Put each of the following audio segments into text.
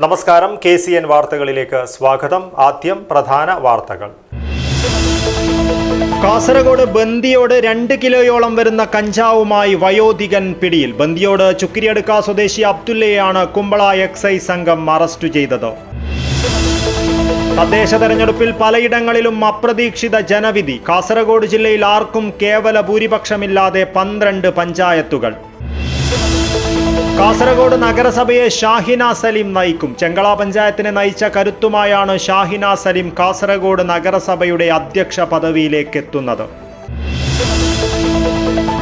നമസ്കാരം, KCN വാർത്തകളിലേക്ക് സ്വാഗതം. ആദ്യം പ്രധാന വാർത്തകൾ. കാസർഗോഡ് ബന്ദിയോട് 2 കിലോയോളം വരുന്ന കഞ്ചാവുമായി വയോധികൻ പിടിയിൽ. ബന്ദിയോട് ചുക്കിരിയടുക്ക സ്വദേശി അബ്ദുല്ലയെയാണ് കുമ്പള എക്സൈസ് സംഘം അറസ്റ്റ് ചെയ്തത്. തദ്ദേശ തെരഞ്ഞെടുപ്പിൽ പലയിടങ്ങളിലും അപ്രതീക്ഷിത ജനവിധി. കാസർഗോഡ് ജില്ലയിൽ ആർക്കും കേവല ഭൂരിപക്ഷമില്ലാതെ 12 പഞ്ചായത്തുകൾ. കാസർഗോഡ് നഗരസഭയെ ഷാഹിന സലീം നയിക്കും. ചെങ്കള പഞ്ചായത്തിനെ നയിച്ച കരുത്തുമായാണ് ഷാഹിന സലീം കാസർഗോഡ് നഗരസഭയുടെ അധ്യക്ഷ പദവിയിലേക്ക് എത്തുന്നത്.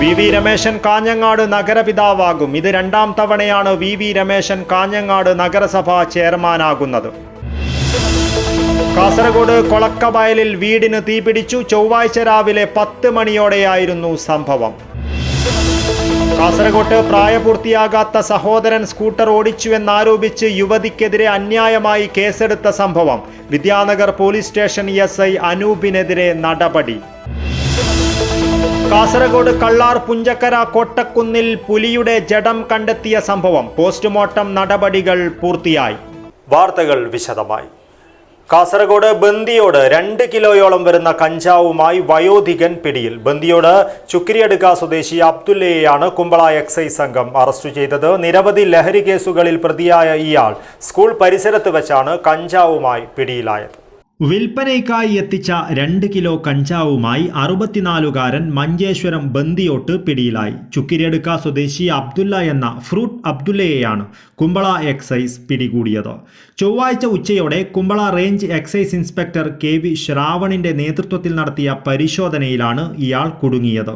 VV രമേശൻ കാഞ്ഞങ്ങാട് നഗരപിതാവാകും. ഇത് 2ാം തവണയാണ് VV രമേശൻ കാഞ്ഞങ്ങാട് നഗരസഭ ചെയർമാനാകുന്നത്. കാസർഗോഡ് കൊളക്കവയലിൽ വീടിന് തീപിടിച്ചു. ചൊവ്വാഴ്ച രാവിലെ 10 മണിയോടെയായിരുന്നു സംഭവം. കാസർഗോഡ് പ്രായപൂർത്തിയാകാത്ത സഹോദരൻ സ്കൂട്ടർ ഓടിച്ചുവെന്നാരോപിച്ച് യുവതിക്കെതിരെ അന്യായമായി കേസെടുത്ത സംഭവം. വിദ്യാനഗർ പോലീസ് സ്റ്റേഷൻ SI അനൂപിനെതിരെ നടപടി. കാസർഗോഡ് കള്ളാർ പുഞ്ചക്കര കോട്ടക്കുന്നിൽ പുലിയുടെ ജഡം കണ്ടെത്തിയ സംഭവം. പോസ്റ്റ്മോർട്ടം നടപടികൾ പൂർത്തിയായി. വാർത്തകൾ വിശദമായി. കാസർഗോഡ് ബന്ദിയോട് 2 കിലോയോളം വരുന്ന കഞ്ചാവുമായി വയോധികൻ പിടിയിൽ. ബന്ദിയോട് ചുക്കിരിയടുക്ക സ്വദേശി അബ്ദുല്ലയെയാണ് കുമ്പള എക്സൈസ് സംഘം അറസ്റ്റ് ചെയ്തത്. നിരവധി ലഹരി കേസുകളിൽ പ്രതിയായ ഇയാൾ സ്കൂൾ പരിസരത്ത് വെച്ചാണ് കഞ്ചാവുമായി പിടിയിലായത്. വിൽപ്പനയ്ക്കായി എത്തിച്ച 2 കിലോ കഞ്ചാവുമായി 64കാരൻ മഞ്ചേശ്വരം ബന്ദിയോട്ട് പിടിയിലായി. ചുക്കിരിയടുക്ക സ്വദേശി അബ്ദുല്ല എന്ന ഫ്രൂട്ട് അബ്ദുല്ലയെയാണ് കുമ്പള എക്സൈസ് പിടികൂടിയത്. ചൊവ്വാഴ്ച ഉച്ചയോടെ Kumbla range excise inspector KV ശ്രാവണിന്റെ നേതൃത്വത്തിൽ നടത്തിയ പരിശോധനയിലാണ് ഇയാൾ കുടുങ്ങിയത്.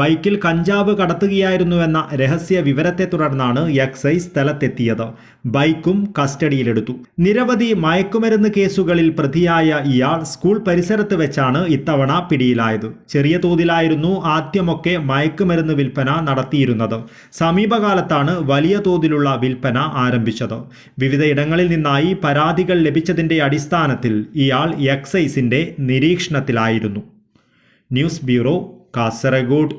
ബൈക്കിൽ കഞ്ചാവ് കടത്തുകയായിരുന്നുവെന്ന രഹസ്യ വിവരത്തെ തുടർന്നാണ് എക്സൈസ് സ്ഥലത്തെത്തിയത്. ബൈക്കും കസ്റ്റഡിയിലെടുത്തു. നിരവധി മയക്കുമരുന്ന് കേസുകളിൽ പ്രതിയായ ഇയാൾ സ്കൂൾ പരിസരത്ത് വെച്ചാണ് ഇത്തവണ പിടിയിലായത്. ചെറിയ തോതിലായിരുന്നു ആദ്യമൊക്കെ മയക്കുമരുന്ന് വിൽപ്പന നടത്തിയിരുന്നത്. സമീപകാലത്താണ് വലിയ തോതിലുള്ള വിൽപ്പന ആരംഭിച്ചത്. വിവിധ ഇടങ്ങളിൽ നിന്നായി പരാതികൾ ലഭിച്ചതിന്റെ അടിസ്ഥാനത്തിൽ ഇയാൾ എക്സൈസിന്റെ നിരീക്ഷണത്തിലായിരുന്നു. News bureau, Kasaragod.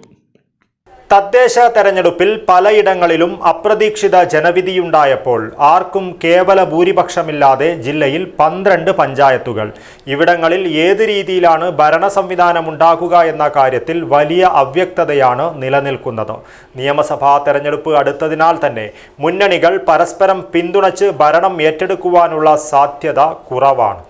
തദ്ദേശ തെരഞ്ഞെടുപ്പിൽ പലയിടങ്ങളിലും അപ്രതീക്ഷിത ജനവിധിയുണ്ടായപ്പോൾ ആർക്കും കേവല ഭൂരിപക്ഷമില്ലാതെ ജില്ലയിൽ 12 പഞ്ചായത്തുകൾ. ഇവിടങ്ങളിൽ ഏത് രീതിയിലാണ് ഭരണ സംവിധാനം ഉണ്ടാകുക എന്ന കാര്യത്തിൽ വലിയ അവ്യക്തതയാണ് നിലനിൽക്കുന്നത്. നിയമസഭാ തെരഞ്ഞെടുപ്പ് അടുത്തതിനാൽ തന്നെ മുന്നണികൾ പരസ്പരം പിന്തുണച്ച് ഭരണം ഏറ്റെടുക്കുവാനുള്ള സാധ്യത കുറവാണ്.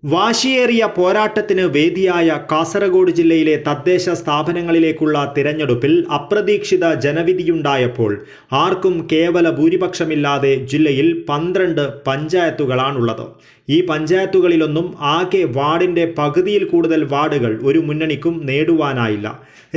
വാശിയേറിയ പോരാട്ടത്തിന് വേദിയായ കാസർഗോഡ് ജില്ലയിലെ തദ്ദേശ സ്ഥാപനങ്ങളിലേക്കുള്ള തിരഞ്ഞെടുപ്പിൽ അപ്രതീക്ഷിത ജനവിധിയുണ്ടായപ്പോൾ ആർക്കും കേവല ഭൂരിപക്ഷമില്ലാതെ ജില്ലയിൽ 12 പഞ്ചായത്തുകളാണുള്ളത്. ഈ പഞ്ചായത്തുകളിലൊന്നും ആകെ വാർഡിന്റെ പകുതിയിൽ കൂടുതൽ വാർഡുകൾ ഒരു മുന്നണിക്കും നേടുവാനായില്ല.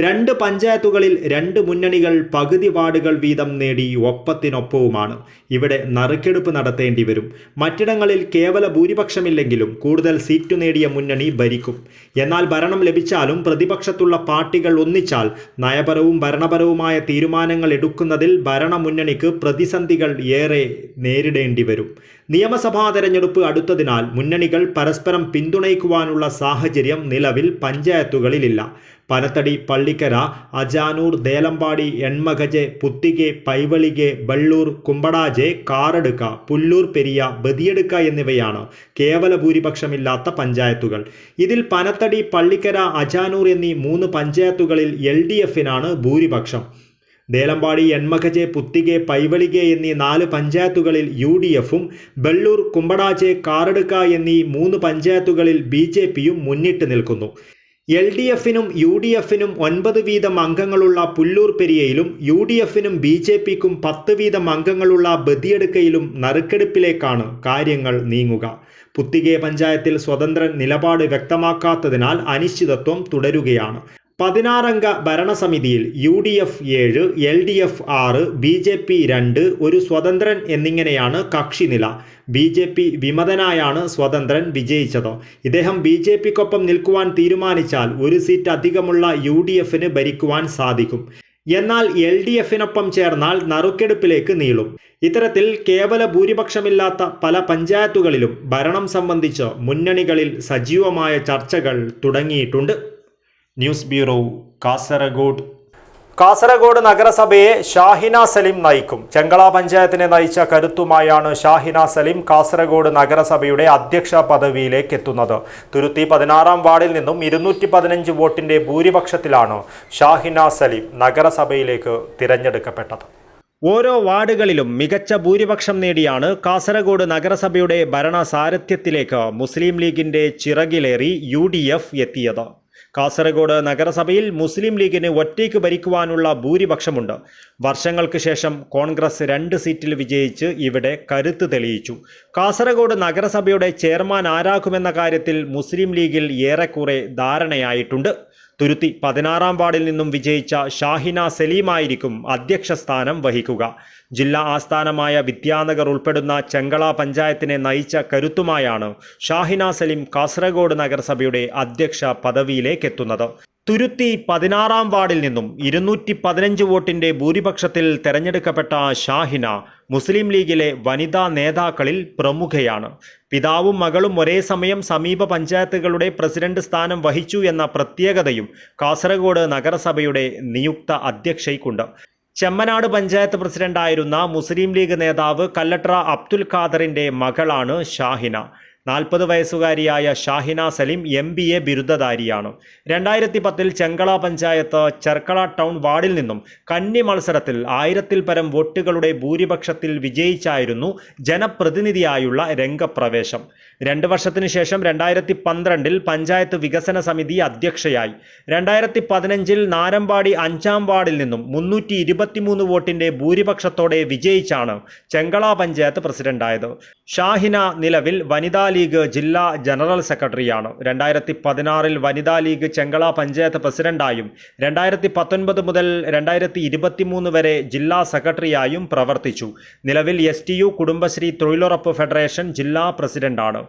2 പഞ്ചായത്തുകളിൽ 2 മുന്നണികൾ പകുതി വാർഡുകൾ വീതം നേടി ഒപ്പത്തിനൊപ്പവുമാണ്. ഇവിടെ നറുക്കെടുപ്പ് നടത്തേണ്ടി വരും. മറ്റിടങ്ങളിൽ കേവല ഭൂരിപക്ഷമില്ലെങ്കിലും കൂടുതൽ സീറ്റ് നേടിയ മുന്നണി ഭരിക്കും. എന്നാൽ ഭരണം ലഭിച്ചാലും പ്രതിപക്ഷത്തുള്ള പാർട്ടികൾ ഒന്നിച്ചാൽ നയപരവും ഭരണപരവുമായ തീരുമാനങ്ങൾ എടുക്കുന്നതിൽ ഭരണമുന്നണിക്ക് പ്രതിസന്ധികൾ ഏറെ നേരിടേണ്ടി വരും. നിയമസഭാ തെരഞ്ഞെടുപ്പ് അടുത്തതിനാൽ മുന്നണികൾ പരസ്പരം പിന്തുണയ്ക്കുവാനുള്ള സാഹചര്യം നിലവിൽ പഞ്ചായത്തുകളിലില്ല. പനത്തടി, പള്ളിക്കര, അജാനൂർ, ദേലമ്പാടി, എൺമകജെ, പുത്തികെ, പൈവളികെ, ബള്ളൂർ, കുമ്പടാജെ, കാറടുക്ക, പുല്ലൂർ പെരിയ, ബദിയടുക്ക എന്നിവയാണ് കേവല ഭൂരിപക്ഷമില്ലാത്ത പഞ്ചായത്തുകൾ. ഇതിൽ പനത്തടി, പള്ളിക്കര, അജാനൂർ എന്നീ 3 പഞ്ചായത്തുകളിൽ LDFനാണ് ഭൂരിപക്ഷം. ദേലമ്പാടി, എൺമകജെ, പുത്തികെ, പൈവളികെ എന്നീ 4 പഞ്ചായത്തുകളിൽ UDFും ബള്ളൂർ, കുമ്പടാജെ, കാറടുക്ക എന്നീ 3 പഞ്ചായത്തുകളിൽ BJPയും മുന്നിട്ട് നിൽക്കുന്നു. LDFനും UDFനും 9 വീതം അംഗങ്ങളുള്ള പുല്ലൂർ പെരിയയിലും UDFനും BJPക്കും 10 വീതം അംഗങ്ങളുള്ള ബദിയടുക്കയിലും നറുക്കെടുപ്പിലേക്കാണ് കാര്യങ്ങൾ നീങ്ങുക. പുത്തികെ പഞ്ചായത്തിൽ സ്വതന്ത്രൻ നിലപാട് വ്യക്തമാക്കാത്തതിനാൽ അനിശ്ചിതത്വം തുടരുകയാണ്. 16 അംഗ ഭരണസമിതിയിൽ UDF 7, LDF 6, BJP 2, ഒരു സ്വതന്ത്രൻ എന്നിങ്ങനെയാണ് കക്ഷിനില. BJP വിമതനായാണ് സ്വതന്ത്രൻ വിജയിച്ചത്. ഇദ്ദേഹം BJPക്കൊപ്പം നിൽക്കുവാൻ തീരുമാനിച്ചാൽ 1 സീറ്റ് അധികമുള്ള UDFന് ഭരിക്കുവാൻ സാധിക്കും. എന്നാൽ LDFനൊപ്പം ചേർന്നാൽ നറുക്കെടുപ്പിലേക്ക് നീളും. ഇത്തരത്തിൽ കേവല ഭൂരിപക്ഷമില്ലാത്ത പല പഞ്ചായത്തുകളിലും ഭരണം സംബന്ധിച്ച് മുന്നണികളിൽ സജീവമായ ചർച്ചകൾ തുടങ്ങിയിട്ടുണ്ട്. News bureau, Kasaragod. കാസർഗോഡ് നഗരസഭയെ ഷാഹിന സലീം നയിക്കും. ചെങ്കള പഞ്ചായത്തിനെ നയിച്ച കരുത്തുമായാണ് ഷാഹിന സലീം കാസർഗോഡ് നഗരസഭയുടെ അധ്യക്ഷ പദവിയിലേക്ക് എത്തുന്നത്. തുരുത്തി 16-ാം വാർഡിൽ നിന്നും 215 വോട്ടിന്റെ ഭൂരിപക്ഷത്തിലാണ് ഷാഹിന സലീം നഗരസഭയിലേക്ക് തിരഞ്ഞെടുക്കപ്പെട്ടത്. ഓരോ വാർഡുകളിലും മികച്ച ഭൂരിപക്ഷം നേടിയാണ് കാസർഗോഡ് നഗരസഭയുടെ ഭരണസാരഥ്യത്തിലേക്ക് മുസ്ലിം ലീഗിന്റെ ചിറകിലേറി UDF എത്തിയത്. കാസർഗോഡ് നഗരസഭയിൽ മുസ്ലിം ലീഗിന് ഒറ്റയ്ക്ക് ഭരിക്കുവാനുള്ള ഭൂരിപക്ഷമുണ്ട്. വർഷങ്ങൾക്ക് ശേഷം കോൺഗ്രസ് 2 സീറ്റിൽ വിജയിച്ച് ഇവിടെ കരുത്ത് തെളിയിച്ചു. കാസർഗോഡ് നഗരസഭയുടെ ചെയർമാൻ ആരാക്കുമെന്ന കാര്യത്തിൽ മുസ്ലിം ലീഗിൽ ഏറെക്കുറെ ധാരണയായിട്ടുണ്ട്. തുരുത്തി 16-ാം വാർഡിൽ നിന്നും വിജയിച്ച ഷാഹിന സലീമായിരിക്കും അധ്യക്ഷ സ്ഥാനം വഹിക്കുക. ജില്ലാ ആസ്ഥാനമായ വിദ്യാനഗർ ഉൾപ്പെടുന്ന ചെങ്കള പഞ്ചായത്തിനെ നയിച്ച കരുത്തുമായാണ് ഷാഹിന സലീം കാസർഗോഡ് നഗരസഭയുടെ അധ്യക്ഷ പദവിയിലേക്കെത്തുന്നത്. തുരുത്തി 16-ാം വാർഡിൽ നിന്നും 215 വോട്ടിന്റെ ഭൂരിപക്ഷത്തിൽ തെരഞ്ഞെടുക്കപ്പെട്ട ഷാഹിന മുസ്ലിം ലീഗിലെ വനിതാ നേതാക്കളിൽ പ്രമുഖയാണ്. പിതാവും മകളും ഒരേ സമയം സമീപ പഞ്ചായത്തുകളുടെ പ്രസിഡന്റ് സ്ഥാനം വഹിച്ചു എന്ന പ്രത്യേകതയും കാസർഗോഡ് നഗരസഭയുടെ നിയുക്ത അധ്യക്ഷയ്ക്കുണ്ട്. ചെമ്മനാട് പഞ്ചായത്ത് പ്രസിഡന്റായിരുന്ന മുസ്ലിം ലീഗ് നേതാവ് കല്ലട്ര അബ്ദുൽ ഖാദറിന്റെ മകളാണ് ഷാഹിന. 40 വയസ്സുകാരിയായ ഷാഹിന സലീം MBA ബിരുദധാരിയാണ്. 2010-ൽ ചെങ്കള പഞ്ചായത്ത് ചെർക്കള ടൗൺ വാർഡിൽ നിന്നും കന്നി മത്സരത്തിൽ 1000-ൽ പരം വോട്ടുകളുടെ ഭൂരിപക്ഷത്തിൽ വിജയിച്ചായിരുന്നു ജനപ്രതിനിധിയായുള്ള രംഗപ്രവേശം. 2 വർഷത്തിനു ശേഷം 2012-ൽ പഞ്ചായത്ത് വികസന സമിതി അധ്യക്ഷയായി. 2015-ൽ നാരമ്പാടി 5-ാം വാർഡിൽ നിന്നും 323 വോട്ടിന്റെ ഭൂരിപക്ഷത്തോടെ വിജയിച്ചാണ് ചെങ്കള പഞ്ചായത്ത് പ്രസിഡന്റായത്. ഷാഹിന നിലവിൽ വനിതാ ലീഗ് ജില്ലാ ജനറൽ സെക്രട്ടറിയാണ്. 2016-ൽ വനിതാ ലീഗ് ചെങ്കള പഞ്ചായത്ത് പ്രസിഡന്റായും 2019 മുതൽ 2023 വരെ ജില്ലാ സെക്രട്ടറിയായും പ്രവർത്തിച്ചു. നിലവിൽ STU കുടുംബശ്രീ തൊഴിലുറപ്പ് ഫെഡറേഷൻ ജില്ലാ പ്രസിഡന്റാണ്.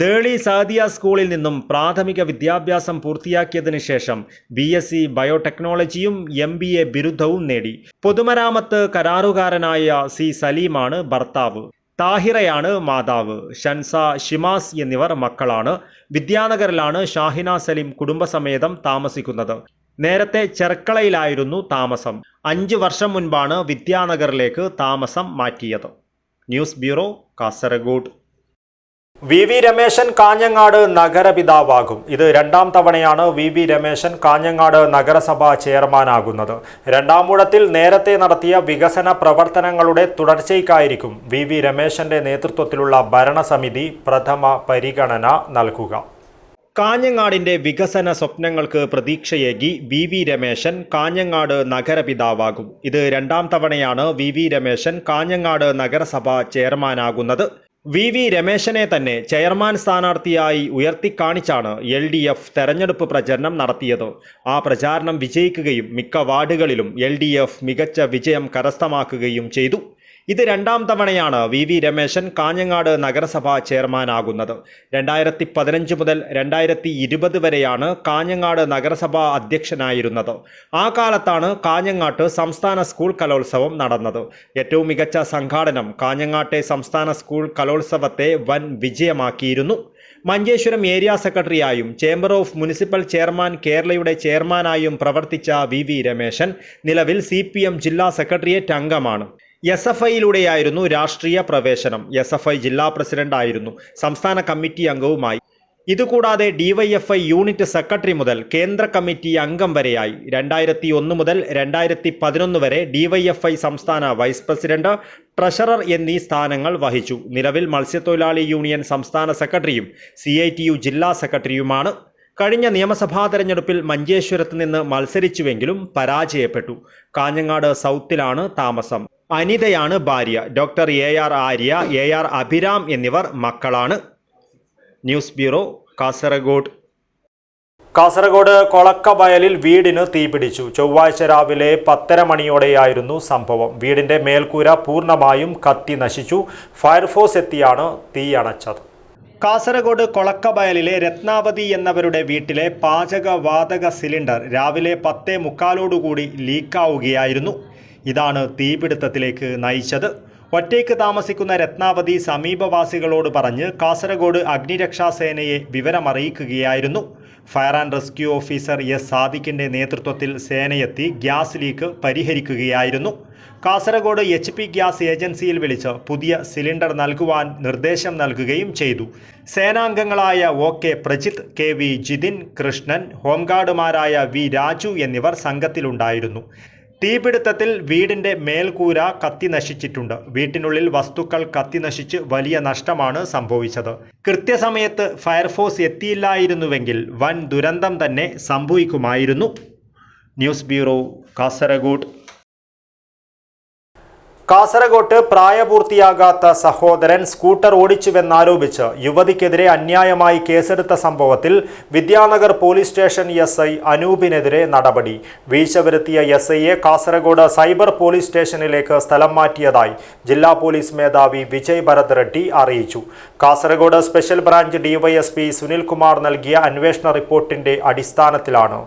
ദേളി സാദിയ സ്കൂളിൽ നിന്നും പ്രാഥമിക വിദ്യാഭ്യാസം പൂർത്തിയാക്കിയതിനു ശേഷം BSc ബയോടെക്നോളജിയും MBA ബിരുദവും നേടി. പൊതുമരാമത്ത് കരാറുകാരനായ C സലീമാണ് ഭർത്താവ്. താഹിറയാണ് മാതാവ്. ഷൻസ, ഷിമാസ് എന്നിവർ മക്കളാണ്. വിദ്യാനഗറിലാണ് ഷാഹിന സലീം കുടുംബസമേതം താമസിക്കുന്നത്. നേരത്തെ ചെർക്കളയിലായിരുന്നു താമസം. 5 വർഷം മുൻപാണ് വിദ്യാനഗറിലേക്ക് താമസം മാറ്റിയത്. News bureau, Kasaragod. VV Rameshan Kanhangad നഗരപിതാവാകും. ഇത് 2ാം തവണയാണ് VV രമേശൻ കാഞ്ഞങ്ങാട് നഗരസഭ ചെയർമാനാകുന്നത്. 2ാം ഊഴത്തിൽ നേരത്തെ നടത്തിയ വികസന പ്രവർത്തനങ്ങളുടെ തുടർച്ചയ്ക്കായിരിക്കും VV രമേശന്റെ നേതൃത്വത്തിലുള്ള ഭരണസമിതി പ്രഥമ പരിഗണന നൽകുക. കാഞ്ഞങ്ങാടിന്റെ വികസന സ്വപ്നങ്ങൾക്ക് പ്രതീക്ഷയേകി VV രമേശൻ കാഞ്ഞങ്ങാട് നഗരപിതാവാകും. ഇത് 2ാം തവണയാണ് VV രമേശൻ കാഞ്ഞങ്ങാട് നഗരസഭ ചെയർമാനാകുന്നത്. VV രമേശനെ തന്നെ ചെയർമാൻ സ്ഥാനാർത്ഥിയായി ഉയർത്തിക്കാണിച്ചാണ് LDF തെരഞ്ഞെടുപ്പ് പ്രചരണം നടത്തിയത്. ആ പ്രചാരണം വിജയിക്കുകയും മിക്ക വാർഡുകളിലും LDF മികച്ച വിജയം കരസ്ഥമാക്കുകയും ചെയ്തു. ഇത് 2ാം തവണയാണ് VV രമേശൻ കാഞ്ഞങ്ങാട് നഗരസഭ ചെയർമാനാകുന്നത്. 2015 മുതൽ 2020 വരെയാണ് കാഞ്ഞങ്ങാട് നഗരസഭ അധ്യക്ഷനായിരുന്നത്. ആ കാലത്താണ് കാഞ്ഞങ്ങാട്ട് സംസ്ഥാന സ്കൂൾ കലോത്സവം നടന്നത്. ഏറ്റവും മികച്ച സംഘാടനം കാഞ്ഞങ്ങാട്ടെ സംസ്ഥാന സ്കൂൾ കലോത്സവത്തെ വൻ വിജയമാക്കിയിരുന്നു. മഞ്ചേശ്വരം ഏരിയ സെക്രട്ടറിയായും ചേംബർ ഓഫ് മുനിസിപ്പൽ ചെയർമാൻ കേരളയുടെ ചെയർമാനായും പ്രവർത്തിച്ച VV രമേശൻ നിലവിൽ CPM ജില്ലാ സെക്രട്ടേറിയറ്റ് അംഗമാണ്. SFIയിലൂടെയായിരുന്നു രാഷ്ട്രീയ പ്രവേശനം. SFI ജില്ലാ പ്രസിഡന്റായിരുന്നു. സംസ്ഥാന കമ്മിറ്റി അംഗവുമായി. ഇതുകൂടാതെ DYFI യൂണിറ്റ് സെക്രട്ടറി മുതൽ കേന്ദ്ര കമ്മിറ്റി അംഗം വരെയായി. 2001 മുതൽ 2011 വരെ DYFI സംസ്ഥാന വൈസ് പ്രസിഡന്റ്, ട്രഷറർ എന്നീ സ്ഥാനങ്ങൾ വഹിച്ചു. നിലവിൽ മത്സ്യത്തൊഴിലാളി യൂണിയൻ സംസ്ഥാന സെക്രട്ടറിയും CITU ജില്ലാ സെക്രട്ടറിയുമാണ്. കഴിഞ്ഞ നിയമസഭാ തെരഞ്ഞെടുപ്പിൽ മഞ്ചേശ്വരത്ത് നിന്ന് മത്സരിച്ചുവെങ്കിലും പരാജയപ്പെട്ടു. കാഞ്ഞങ്ങാട് സൗത്തിലാണ് താമസം. അനിതയാണ് ഭാര്യ. Doctor AR Arya, AR Abhiram എന്നിവർ മക്കളാണ്. News bureau, Kasaragod. കാസർഗോഡ് കൊളക്കവയലിൽ വീടിന് തീപിടിച്ചു. ചൊവ്വാഴ്ച രാവിലെ 10:30 മണിയോടെയായിരുന്നു സംഭവം. വീടിന്റെ മേൽക്കൂര പൂർണ്ണമായും കത്തി നശിച്ചു. ഫയർഫോഴ്സ് എത്തിയാണ് തീയണച്ചത്. കാസർഗോഡ് കൊളക്കവയലിലെ രത്നാവതി എന്നവരുടെ വീട്ടിലെ പാചകവാതക സിലിണ്ടർ രാവിലെ 10:45 ലീക്കാവുകയായിരുന്നു. ഇതാണ് തീപിടുത്തത്തിലേക്ക് നയിച്ചത്. ഒറ്റയ്ക്ക് താമസിക്കുന്ന രത്നാവതി സമീപവാസികളോട് പറഞ്ഞ് കാസർഗോഡ് അഗ്നിരക്ഷാസേനയെ വിവരമറിയിക്കുകയായിരുന്നു. Fire and rescue officer S സാദിഖിന്റെ നേതൃത്വത്തിൽ സേനയെത്തി ഗ്യാസ് ലീക്ക് പരിഹരിക്കുകയായിരുന്നു. കാസർഗോഡ് HP ഗ്യാസ് ഏജൻസിയിൽ വിളിച്ച് പുതിയ സിലിണ്ടർ നൽകുവാൻ നിർദ്ദേശം നൽകുകയും ചെയ്തു. സേനാംഗങ്ങളായ OK Prajith, KV Jithin, Krishnan, ഹോംഗാർഡുമാരായ V Raju എന്നിവർ സംഘത്തിലുണ്ടായിരുന്നു. തീപിടുത്തത്തിൽ വീടിന്റെ മേൽക്കൂര കത്തിനശിച്ചിട്ടുണ്ട്. വീട്ടിനുള്ളിൽ വസ്തുക്കൾ കത്തിനശിച്ച് വലിയ നഷ്ടമാണ് സംഭവിച്ചത്. കൃത്യസമയത്ത് ഫയർഫോഴ്സ് എത്തിയില്ലായിരുന്നുവെങ്കിൽ വൻ ദുരന്തം തന്നെ സംഭവിക്കുമായിരുന്നു. News bureau, Kasaragod. കാസർഗോട്ട് പ്രായപൂർത്തിയാകാത്ത സഹോദരൻ സ്കൂട്ടർ ഓടിച്ചുവെന്നാരോപിച്ച് യുവതിക്കെതിരെ അന്യായമായി കേസെടുത്ത സംഭവത്തിൽ വിദ്യാനഗർ പോലീസ് സ്റ്റേഷൻ SI അനൂപിനെതിരെ നടപടി. വീഴ്ച വരുത്തിയ SIയെ കാസർഗോഡ് സൈബർ പോലീസ് സ്റ്റേഷനിലേക്ക് സ്ഥലം മാറ്റിയതായി ജില്ലാ പോലീസ് മേധാവി വിജയ് ഭരത് റെഡ്ഡി അറിയിച്ചു. Kasaragod special branch DYSP Sunilkumar നൽകിയ അന്വേഷണ റിപ്പോർട്ടിന്റെ അടിസ്ഥാനത്തിലാണ്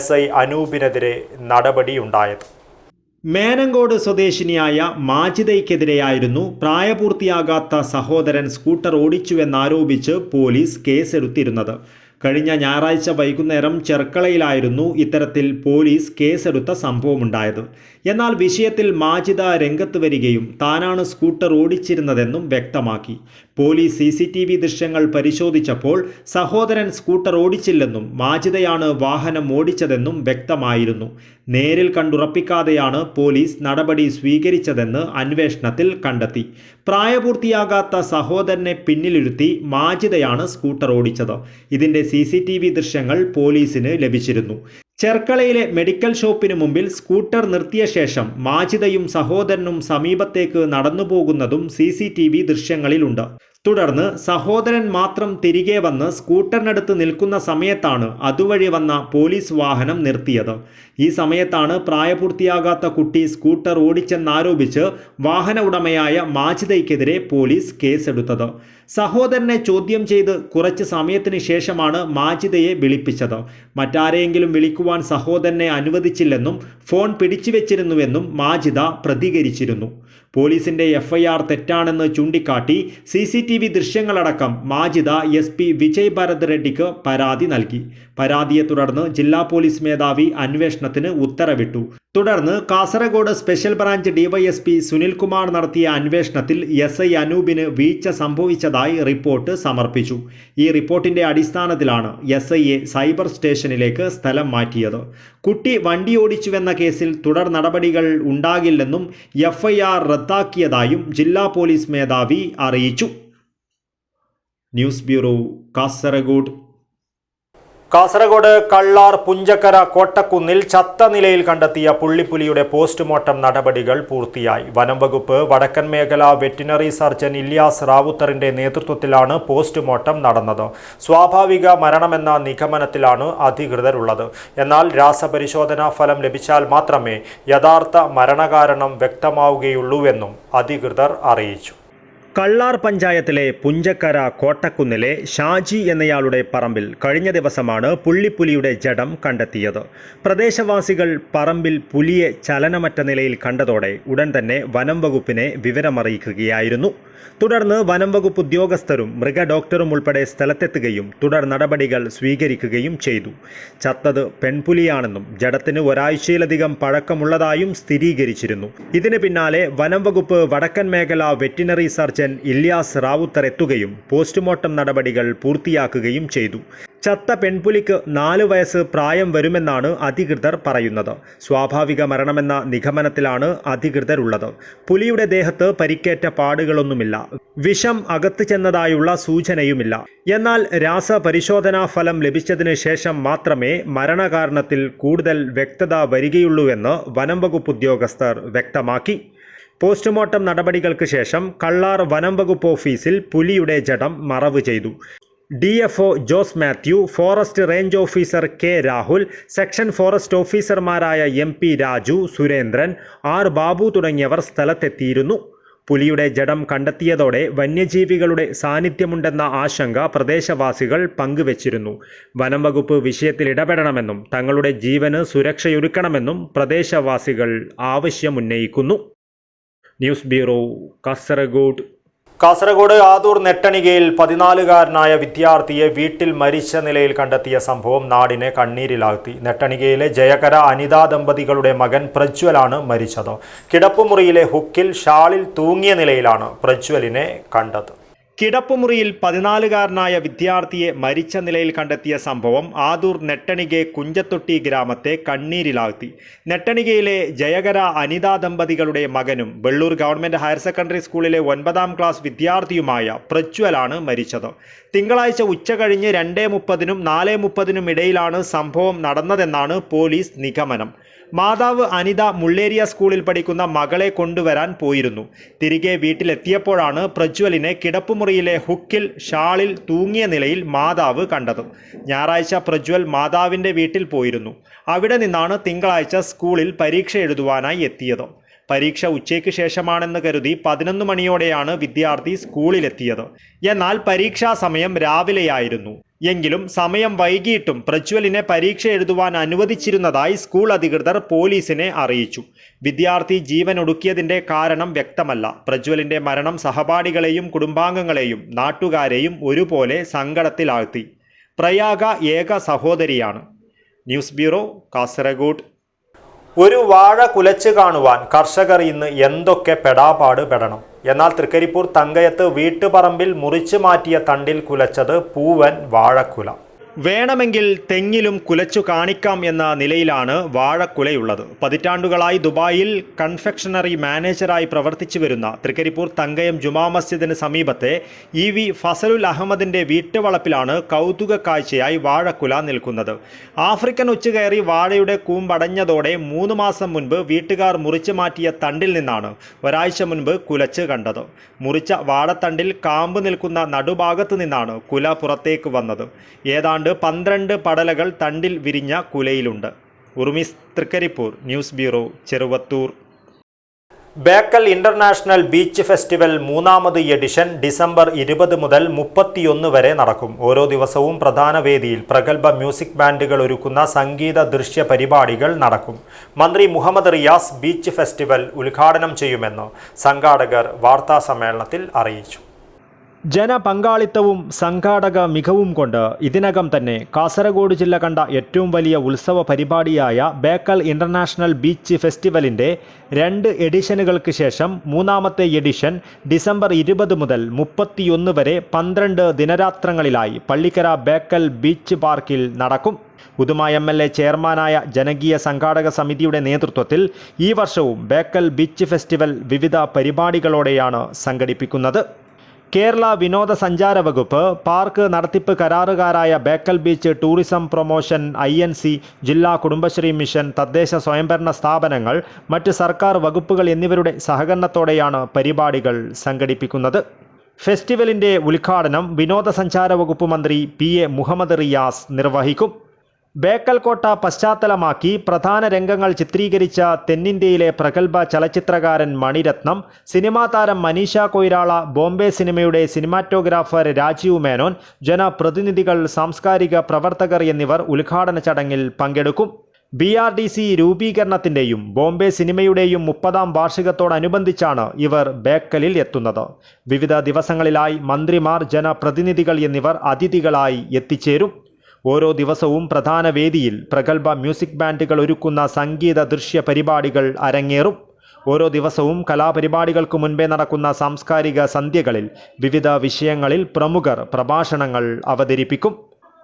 SI അനൂപിനെതിരെ നടപടിയുണ്ടായത്. മേനങ്കോട് സ്വദേശിനിയായ മാജിദയ്ക്കെതിരെയായിരുന്നു പ്രായപൂർത്തിയാകാത്ത സഹോദരൻ സ്കൂട്ടർ ഓടിച്ചുവെന്നാരോപിച്ച് പോലീസ് കേസെടുത്തിരുന്നത്. കഴിഞ്ഞ ഞായറാഴ്ച വൈകുന്നേരം ചെർക്കളയിലായിരുന്നു ഇത്തരത്തിൽ പോലീസ് കേസെടുത്ത സംഭവമുണ്ടായത്. എന്നാൽ വിഷയത്തിൽ മാജിദ രംഗത്ത് വരികയും താനാണ് സ്കൂട്ടർ ഓടിച്ചിരുന്നതെന്നും വ്യക്തമാക്കി. പോലീസ് CCTV ദൃശ്യങ്ങൾ പരിശോധിച്ചപ്പോൾ സഹോദരൻ സ്കൂട്ടർ ഓടിച്ചില്ലെന്നും മാജിദയാണ് വാഹനം ഓടിച്ചതെന്നും വ്യക്തമായിരുന്നു. നേരിൽ കണ്ടുറപ്പിക്കാതെയാണ് പോലീസ് നടപടി സ്വീകരിച്ചതെന്ന് അന്വേഷണത്തിൽ കണ്ടെത്തി. പ്രായപൂർത്തിയാകാത്ത സഹോദരനെ പിന്നിലിരുത്തി മാജിദയാണ് സ്കൂട്ടർ ഓടിച്ചത്. ഇതിന്റെ CCTV ദൃശ്യങ്ങൾ പോലീസിന് ലഭിച്ചിരുന്നു. ചെർക്കളയിലെ മെഡിക്കൽ ഷോപ്പിന് മുമ്പിൽ സ്കൂട്ടർ നിർത്തിയ ശേഷം മാജിദയും സഹോദരനും സമീപത്തേക്ക് നടന്നുപോകുന്നതും CCTV ദൃശ്യങ്ങളിലുണ്ട്. തുടർന്ന് സഹോദരൻ മാത്രം തിരികെ വന്ന് സ്കൂട്ടറിനടുത്ത് നിൽക്കുന്ന സമയത്താണ് അതുവഴി വന്ന പോലീസ് വാഹനം നിർത്തിയത്. ഈ സമയത്താണ് പ്രായപൂർത്തിയാകാത്ത കുട്ടി സ്കൂട്ടർ ഓടിച്ചെന്നാരോപിച്ച് വാഹന ഉടമയായ മാജിദയ്ക്കെതിരെ പോലീസ് കേസെടുത്തത്. സഹോദരനെ ചോദ്യം ചെയ്ത് കുറച്ച് സമയത്തിന് ശേഷമാണ് മാജിദയെ വിളിപ്പിച്ചത്. മറ്റാരെയെങ്കിലും വിളിക്കുവാൻ സഹോദരനെ അനുവദിച്ചില്ലെന്നും ഫോൺ പിടിച്ചുവെച്ചിരുന്നുവെന്നും മാജിദ പ്രതികരിച്ചിരുന്നു. പോലീസിന്റെ FIR തെറ്റാണെന്ന് ചൂണ്ടിക്കാട്ടി CCTV ദൃശ്യങ്ങളടക്കം മാജിദ SP വിജയ് ഭരത് റെഡ്ഡിക്ക് പരാതി നൽകി. പരാതിയെ തുടർന്ന് ജില്ലാ പോലീസ് മേധാവി അന്വേഷണത്തിന് ഉത്തരവിട്ടു. തുടർന്ന് Kasaragod special branch DYSP Sunilkumar നടത്തിയ അന്വേഷണത്തിൽ SI അനൂപിന് വീഴ്ച സംഭവിച്ചതായി റിപ്പോർട്ട് സമർപ്പിച്ചു. ഈ റിപ്പോർട്ടിന്റെ അടിസ്ഥാനത്തിലാണ് SIയെ സൈബർ സ്റ്റേഷനിലേക്ക് സ്ഥലം മാറ്റിയത്. കുട്ടി വണ്ടി ഓടിച്ചുവെന്ന കേസിൽ തുടർ നടപടികൾ ഉണ്ടാകില്ലെന്നും FIR റദ്ദാക്കിയതായും ജില്ലാ പോലീസ് മേധാവി അറിയിച്ചു. News bureau, Kasaragod. കാസർഗോഡ് കള്ളാർ പുഞ്ചക്കര കോട്ടക്കുന്നിൽ ചത്ത നിലയിൽ കണ്ടെത്തിയ പുള്ളിപ്പുലിയുടെ പോസ്റ്റ്മോർട്ടം നടപടികൾ പൂർത്തിയായി. വനം വകുപ്പ് വടക്കൻ മേഖല വെറ്റിനറി സർജൻ ഇല്യാസ് റാവുത്തറിന്റെ നേതൃത്വത്തിലാണ് പോസ്റ്റ്മോർട്ടം നടന്നത്. സ്വാഭാവിക മരണമെന്ന നിഗമനത്തിലാണ് അധികൃതരുള്ളത്. എന്നാൽ രാസപരിശോധനാ ഫലം ലഭിച്ചാൽ മാത്രമേ യഥാർത്ഥ മരണകാരണം വ്യക്തമാവുകയുള്ളൂവെന്നും അധികൃതർ അറിയിച്ചു. കള്ളാർ പഞ്ചായത്തിലെ പുഞ്ചക്കര കോട്ടക്കുന്നിലെ ഷാജി എന്നയാളുടെ പറമ്പിൽ കഴിഞ്ഞ ദിവസമാണ് പുള്ളിപ്പുലിയുടെ ജഡം കണ്ടെത്തിയത്. പ്രദേശവാസികൾ പറമ്പിൽ പുലിയെ ചലനമറ്റ നിലയിൽ കണ്ടതോടെ ഉടൻ തന്നെ വനം വകുപ്പിനെ വിവരമറിയിക്കുകയായിരുന്നു. തുടർന്ന് വനം വകുപ്പ് ഉദ്യോഗസ്ഥരും മൃഗഡോക്ടറും ഉൾപ്പെടെ സ്ഥലത്തെത്തുകയും തുടർ നടപടികൾ സ്വീകരിക്കുകയും ചെയ്തു. ചത്തത് പെൺപുലിയാണെന്നും ജഡത്തിന് ഒരാഴ്ചയിലധികം പഴക്കമുള്ളതായും സ്ഥിരീകരിച്ചിരുന്നു. ഇതിന് പിന്നാലെ വനം വകുപ്പ് വടക്കൻ മേഖല വെറ്റിനറി സർജൻ ഇല്യാസ് റാവുത്തർ എത്തുകയും പോസ്റ്റ്മോർട്ടം നടപടികൾ പൂർത്തിയാക്കുകയും ചെയ്തു. ചത്ത പെൺപുലിക്ക് 4 വയസ്സ് പ്രായം വരുമെന്നാണ് അധികൃതർ പറയുന്നത്. സ്വാഭാവിക മരണമെന്ന നിഗമനത്തിലാണ് അധികൃതരുള്ളത്. പുലിയുടെ ദേഹത്ത് പരിക്കേറ്റ പാടുകളൊന്നുമില്ല. വിഷം അകത്ത് ചെന്നതായുള്ള സൂചനയുമില്ല. എന്നാൽ രാസപരിശോധനാ ഫലം ലഭിച്ചതിന് ശേഷം മാത്രമേ മരണകാരണത്തിൽ കൂടുതൽ വ്യക്തത വരികയുള്ളൂവെന്ന് വനം വകുപ്പ് ഉദ്യോഗസ്ഥർ വ്യക്തമാക്കി. പോസ്റ്റ്മോർട്ടം നടപടികൾക്ക് ശേഷം കള്ളാർ വനം വകുപ്പ് ഓഫീസിൽ പുലിയുടെ ജഡം മറവ് ചെയ്തു. DFO Jose Mathew, forest range officer K Rahul, section forest ഓഫീസർമാരായ MP രാജു, സുരേന്ദ്രൻ, R ബാബു തുടങ്ങിയവർ സ്ഥലത്തെത്തിയിരുന്നു. പുലിയുടെ ജഡം കണ്ടെത്തിയതോടെ വന്യജീവികളുടെ സാന്നിധ്യമുണ്ടെന്ന ആശങ്ക പ്രദേശവാസികൾ പങ്കുവച്ചിരുന്നു. വനം വകുപ്പ് വിഷയത്തിൽ ഇടപെടണമെന്നും തങ്ങളുടെ ജീവന് സുരക്ഷയൊരുക്കണമെന്നും പ്രദേശവാസികൾ ആവശ്യമുന്നയിക്കുന്നു. News bureau, Kasaragod. കാസർഗോഡ് ആദൂർ നെട്ടണികയിൽ 14-കാരനായ വിദ്യാർത്ഥിയെ വീട്ടിൽ മരിച്ച നിലയിൽ കണ്ടെത്തിയ സംഭവം നാടിനെ കണ്ണീരിലാഴ്ത്തി. നെട്ടണികയിലെ ജയകര അനിത ദമ്പതികളുടെ മകൻ പ്രജ്വലാണ് മരിച്ചത്. കിടപ്പുമുറിയിലെ ഹുക്കിൽ ഷാളിൽ തൂങ്ങിയ നിലയിലാണ് പ്രജ്വലിനെ കണ്ടത്. കിടപ്പുമുറിയിൽ 14-കാരനായ വിദ്യാർത്ഥിയെ മരിച്ച നിലയിൽ കണ്ടെത്തിയ സംഭവം ആദൂർ നെട്ടണികെ കുഞ്ചത്തൊട്ടി ഗ്രാമത്തെ കണ്ണീരിലാഴ്ത്തി. നെട്ടണികയിലെ ജയകര അനിത ദമ്പതികളുടെ മകനും വെള്ളൂർ ഗവൺമെന്റ് ഹയർ സെക്കൻഡറി സ്കൂളിലെ 9ാം ക്ലാസ് വിദ്യാർത്ഥിയുമായ പ്രജ്വലാണ് മരിച്ചത്. തിങ്കളാഴ്ച ഉച്ചകഴിഞ്ഞ് 2:30-നും 4:30-നും ഇടയിലാണ് സംഭവം നടന്നതെന്നാണ് പോലീസ് നിഗമനം. മാതാവ് അനിത മുള്ളേരിയ സ്കൂളിൽ പഠിക്കുന്ന മകളെ കൊണ്ടുവരാൻ പോയിരുന്നു. തിരികെ വീട്ടിലെത്തിയപ്പോഴാണ് പ്രജ്വലിനെ കിടപ്പുമുറിയിലെ ഹുക്കിൽ ഷാളിൽ തൂങ്ങിയ നിലയിൽ മാതാവ് കണ്ടത്. ഞായറാഴ്ച പ്രജ്വൽ മാതാവിൻ്റെ വീട്ടിൽ പോയിരുന്നു. അവിടെ നിന്നാണ് തിങ്കളാഴ്ച സ്കൂളിൽ പരീക്ഷ എഴുതുവാനായി എത്തിയത്. പരീക്ഷ ഉച്ചയ്ക്ക് ശേഷമാണെന്ന് കരുതി 11 മണിയോടെയാണ് വിദ്യാർത്ഥി സ്കൂളിലെത്തിയത്. എന്നാൽ പരീക്ഷാ സമയം രാവിലെയായിരുന്നു. എങ്കിലും സമയം വൈകിയിട്ടും പ്രജ്വലിനെ പരീക്ഷ എഴുതുവാൻ അനുവദിച്ചിരുന്നതായി സ്കൂൾ അധികൃതർ പോലീസിനെ അറിയിച്ചു. വിദ്യാർത്ഥി ജീവൻ ഒടുക്കിയതിൻ്റെ കാരണം വ്യക്തമല്ല. പ്രജ്വലിൻ്റെ മരണം സഹപാഠികളെയും കുടുംബാംഗങ്ങളെയും നാട്ടുകാരെയും ഒരുപോലെ സങ്കടത്തിലാഴ്ത്തി. പ്രയാഗ ഏക സഹോദരിയാണ്. News bureau, Kasaragod. ഒരു വാഴ കുലച്ച് കാണുവാൻ കർഷകർ ഇന്ന് എന്തൊക്കെ പെടാപാട് പെടണം. എന്നാൽ തൃക്കരിപ്പൂർ തങ്കയത്ത് വീട്ടുപറമ്പിൽ മുറിച്ചു മാറ്റിയ തണ്ടിൽ കുലച്ചത് പൂവൻ വാഴക്കുല. വേണമെങ്കിൽ തെങ്ങിലും കുലച്ചു കാണിക്കാം എന്ന നിലയിലാണ് വാഴക്കുലയുള്ളത്. പതിറ്റാണ്ടുകളായി ദുബായിൽ കൺഫെക്ഷണറി മാനേജറായി പ്രവർത്തിച്ചു വരുന്ന തൃക്കരിപ്പൂർ തങ്കയം ജുമാ മസ്ജിദിന് സമീപത്തെ EV ഫസലുൽ അഹമ്മദിന്റെ വീട്ടുവളപ്പിലാണ് കൗതുക കാഴ്ചയായി വാഴക്കുല നിൽക്കുന്നത്. ആഫ്രിക്കൻ ഒച്ചുകയറി വാഴയുടെ കൂമ്പടഞ്ഞതോടെ 3 മാസം മുൻപ് വീട്ടുകാർ മുറിച്ചു മാറ്റിയ തണ്ടിൽ നിന്നാണ് ഒരാഴ്ച മുൻപ് കുലച്ച് കണ്ടത്. മുറിച്ച വാഴത്തണ്ടിൽ കാമ്പ് നിൽക്കുന്ന നടുഭാഗത്ത് നിന്നാണ് കുല പുറത്തേക്ക് വന്നത്. ഏതാണ്ട് 12 പടലകൾ തണ്ടിൽ വിരിഞ്ഞ കുലയിലുണ്ട്. Urumis, Trikaripur. News bureau, Cheruvathur. Bekal international beach festival 3ാമത് എഡിഷൻ ഡിസംബർ 20 മുതൽ 31 വരെ നടക്കും. ഓരോ ദിവസവും പ്രധാന വേദിയിൽ പ്രഗത്ഭ മ്യൂസിക് ബാൻഡുകൾ ഒരുക്കുന്ന സംഗീത ദൃശ്യ പരിപാടികൾ നടക്കും. മന്ത്രി മുഹമ്മദ് റിയാസ് ബീച്ച് ഫെസ്റ്റിവൽ ഉദ്ഘാടനം ചെയ്യുമെന്ന് സംഘാടകർ വാർത്താസമ്മേളനത്തിൽ അറിയിച്ചു. ജനപങ്കാളിത്തവും സംഘാടക മികവും കൊണ്ട് ഇതിനകം തന്നെ കാസർഗോഡ് ജില്ല കണ്ട ഏറ്റവും വലിയ ഉത്സവ പരിപാടിയായ ബേക്കൽ ഇന്റർനാഷണൽ ബീച്ച് ഫെസ്റ്റിവലിൻ്റെ 2 എഡിഷനുകൾക്ക് ശേഷം 3ാമത്തെ എഡിഷൻ ഡിസംബർ 20 മുതൽ 31 വരെ 12 ദിനരാത്രങ്ങളിലായി പള്ളിക്കര ബേക്കൽ ബീച്ച് പാർക്കിൽ നടക്കും. ഉദുമ MLA ചെയർമാനായ ജനകീയ സംഘാടക സമിതിയുടെ നേതൃത്വത്തിൽ ഈ വർഷവും ബേക്കൽ ബീച്ച് ഫെസ്റ്റിവൽ വിവിധ പരിപാടികളോടെയാണ് സംഘടിപ്പിക്കുന്നത്. കേരള വിനോദസഞ്ചാര വകുപ്പ്, പാർക്ക് നടത്തിപ്പ് കരാറുകാരായ Bekal beach tourism promotion, INC, ജില്ലാ കുടുംബശ്രീ മിഷൻ, തദ്ദേശ സ്വയംഭരണ സ്ഥാപനങ്ങൾ, മറ്റ് സർക്കാർ വകുപ്പുകൾ എന്നിവരുടെ സഹകരണത്തോടെയാണ് പരിപാടികൾ സംഘടിപ്പിക്കുന്നത്. ഫെസ്റ്റിവലിൻ്റെ ഉദ്ഘാടനം വിനോദസഞ്ചാര വകുപ്പ് മന്ത്രി PA മുഹമ്മദ് റിയാസ് നിർവഹിക്കും. ബേക്കൽ കോട്ട പശ്ചാത്തലമാക്കി പ്രധാന രംഗങ്ങൾ ചിത്രീകരിച്ച തെന്നിന്ത്യയിലെ പ്രഗത്ഭ ചലച്ചിത്രകാരൻ മണിരത്നം, സിനിമാ താരം മനീഷ കൊയ്രാള, ബോംബെ സിനിമയുടെ സിനിമാറ്റോഗ്രാഫർ രാജീവ് മേനോൻ, ജനപ്രതിനിധികൾ, സാംസ്കാരിക പ്രവർത്തകർ എന്നിവർ ഉദ്ഘാടന ചടങ്ങിൽ പങ്കെടുക്കും. BRDC രൂപീകരണത്തിൻ്റെയും ബോംബെ സിനിമയുടെയും 30ാം വാർഷികത്തോടനുബന്ധിച്ചാണ് ഇവർ ബേക്കലിൽ എത്തുന്നത്. വിവിധ ദിവസങ്ങളിലായി മന്ത്രിമാർ, ജനപ്രതിനിധികൾ എന്നിവർ അതിഥികളായി എത്തിച്ചേരും. ഓരോ ദിവസവും പ്രധാന വേദിയിൽ പ്രഗത്ഭ മ്യൂസിക് ബാൻഡുകൾ ഒരുക്കുന്ന സംഗീത ദൃശ്യ പരിപാടികൾ അരങ്ങേറും. ഓരോ ദിവസവും കലാപരിപാടികൾക്ക് മുൻപേ നടക്കുന്ന സാംസ്കാരിക സന്ധ്യകളിൽ വിവിധ വിഷയങ്ങളിൽ പ്രമുഖർ പ്രഭാഷണങ്ങൾ അവതരിപ്പിക്കും.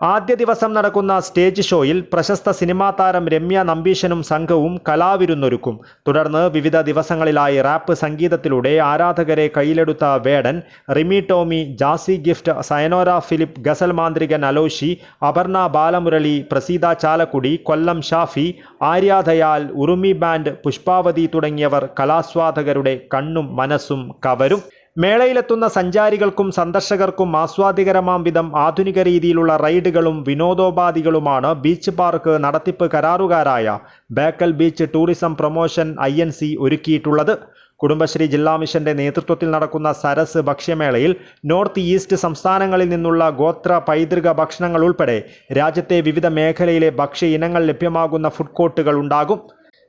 ആദ്യ ദിവസം നടക്കുന്ന സ്റ്റേജ് ഷോയിൽ പ്രശസ്ത സിനിമാ താരം രമ്യ നമ്പീശനും സംഘവും കലാവിരുന്നൊരുക്കും. തുടർന്ന് വിവിധ ദിവസങ്ങളിലായി റാപ്പ് സംഗീതത്തിലൂടെ ആരാധകരെ കയ്യിലെടുത്ത വേടൻ, റിമി ടോമി, ജാസി ഗിഫ്റ്റ്, സയനോര ഫിലിപ്പ്, ഗസൽ മാന്ത്രികൻ അലോഷി, അപർണ ബാലമുരളി, പ്രസീത ചാലക്കുടി, കൊല്ലം ഷാഫി, ആര്യാദയാൽ, ഉറുമി ബാൻഡ്, പുഷ്പാവതി തുടങ്ങിയവർ കലാസ്വാദകരുടെ കണ്ണും മനസ്സും കവരും. മേളയിലെത്തുന്ന സഞ്ചാരികൾക്കും സന്ദർശകർക്കും ആസ്വാദികരമാം വിധം ആധുനിക രീതിയിലുള്ള റൈഡുകളും വിനോദോപാധികളുമാണ് ബീച്ച് പാർക്ക് നടത്തിപ്പ് കരാറുകാരായ Bekal beach tourism promotion INC ഒരുക്കിയിട്ടുള്ളത്. കുടുംബശ്രീ ജില്ലാ മിഷന്റെ നേതൃത്വത്തിൽ നടക്കുന്ന സരസ് ഭക്ഷ്യമേളയിൽ നോർത്ത് ഈസ്റ്റ് സംസ്ഥാനങ്ങളിൽ നിന്നുള്ള ഗോത്ര പൈതൃക ഭക്ഷണങ്ങൾ ഉൾപ്പെടെ രാജ്യത്തെ വിവിധ മേഖലയിലെ ഭക്ഷ്യ ഇനങ്ങൾ ലഭ്യമാകുന്ന ഫുഡ് കോർട്ടുകൾ ഉണ്ടാകും.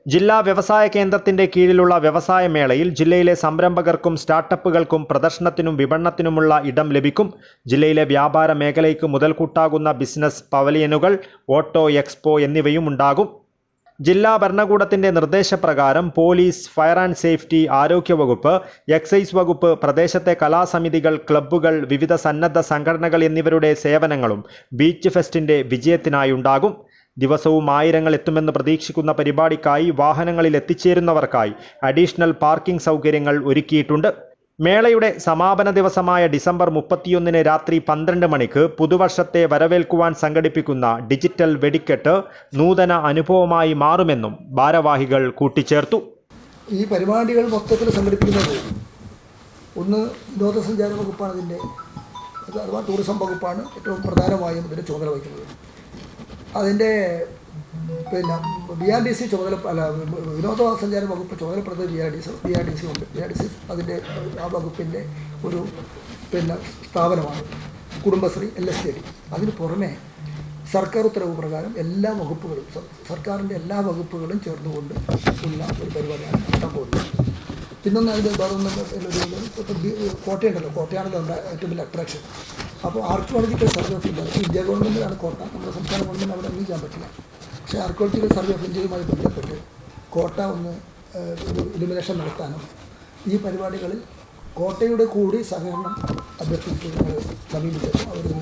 ജില്ലാ വ്യവസായ കേന്ദ്രത്തിന്റെ കീഴിലുള്ള വ്യവസായ മേളയിൽ ജില്ലയിലെ സംരംഭകർക്കും സ്റ്റാർട്ടപ്പുകൾക്കും പ്രദർശനത്തിനും വിപണനത്തിനുമുള്ള ഇടം ലഭിക്കും. ജില്ലയിലെ വ്യാപാര മേഖലയ്ക്ക് മുതൽക്കൂട്ടാകുന്ന ബിസിനസ് പവലിയനുകൾ, ഓട്ടോ എക്സ്പോ എന്നിവയും ഉണ്ടാകും. ജില്ലാ ഭരണകൂടത്തിന്റെ നിർദ്ദേശപ്രകാരം പോലീസ്, ഫയർ ആൻഡ് സേഫ്റ്റി, ആരോഗ്യവകുപ്പ്, എക്സൈസ് വകുപ്പ്, പ്രദേശത്തെ കലാസമിതികൾ, ക്ലബ്ബുകൾ, വിവിധ സന്നദ്ധ സംഘടനകൾ എന്നിവരുടെ സേവനങ്ങളും ബീച്ച് ഫെസ്റ്റിന്റെ വിജയത്തിനായുണ്ടാകും. ദിവസവും ആയിരങ്ങൾ എത്തുമെന്ന് പ്രതീക്ഷിക്കുന്ന പരിപാടിക്കായി വാഹനങ്ങളിൽ എത്തിച്ചേരുന്നവർക്കായി അഡീഷണൽ പാർക്കിംഗ് സൗകര്യങ്ങൾ ഒരുക്കിയിട്ടുണ്ട്. മേളയുടെ സമാപന ദിവസമായ ഡിസംബർ 31 രാത്രി 12 മണിക്ക് പുതുവർഷത്തെ വരവേൽക്കുവാൻ സംഘടിപ്പിക്കുന്ന ഡിജിറ്റൽ വെടിക്കെട്ട് നൂതന അനുഭവമായി മാറുമെന്നും ഭാരവാഹികൾ കൂട്ടിച്ചേർത്തു. ഈ പരിപാടികൾ മൊത്തത്തിൽ സംഘടിപ്പിക്കുന്നത് ഒന്ന് വിനോദസഞ്ചാര വകുപ്പാണ്, ഇതിൻ്റെ അഥവാ ടൂറിസം വകുപ്പാണ് ഏറ്റവും പ്രധാനമായും ഇതിൻ്റെ ചുമതല വഹിക്കുന്നത്. അതിൻ്റെ BRDC ചുമതല വിനോദസഞ്ചാര വകുപ്പ് ചുമതലപ്പെടുന്നത് BRDC ഉണ്ട്. BRDC അതിൻ്റെ ആ വകുപ്പിൻ്റെ ഒരു സ്ഥാപനമാണ്. കുടുംബശ്രീ LSTD. അതിന് പുറമെ സർക്കാർ ഉത്തരവ് പ്രകാരം എല്ലാ വകുപ്പുകളും, സർക്കാരിൻ്റെ എല്ലാ വകുപ്പുകളും ചേർന്നുകൊണ്ട് ഉള്ള ഒരു പരിപാടിയാണ് നടത്താൻ പോകുന്നത്. പിന്നൊന്ന് അതിൻ്റെ കോട്ടയുണ്ടല്ലോ, കോട്ടയാണല്ലോ നമ്മുടെ ഏറ്റവും വലിയ അട്രാക്ഷൻ. അപ്പോൾ archaeological survey of India, India ഗവൺമെൻറ്റാണ് കോട്ട, നമ്മുടെ സംസ്ഥാന ഗവൺമെൻറ് അവിടെ അംഗീകരിക്കാൻ പറ്റില്ല. പക്ഷേ ആർക്കിയോളജിക്കൽ സർവേ ഓഫ് ഇന്ത്യയുമായി ബന്ധപ്പെട്ട് കോട്ട ഒന്ന് ഒരു ഇലുമിനേഷൻ നടത്താനും ഈ പരിപാടികളിൽ കോട്ടയുടെ കൂടി സഹകരണം അഭ്യർത്ഥിച്ച് ഞങ്ങൾ സമീപിച്ചിട്ട് അവരൊരു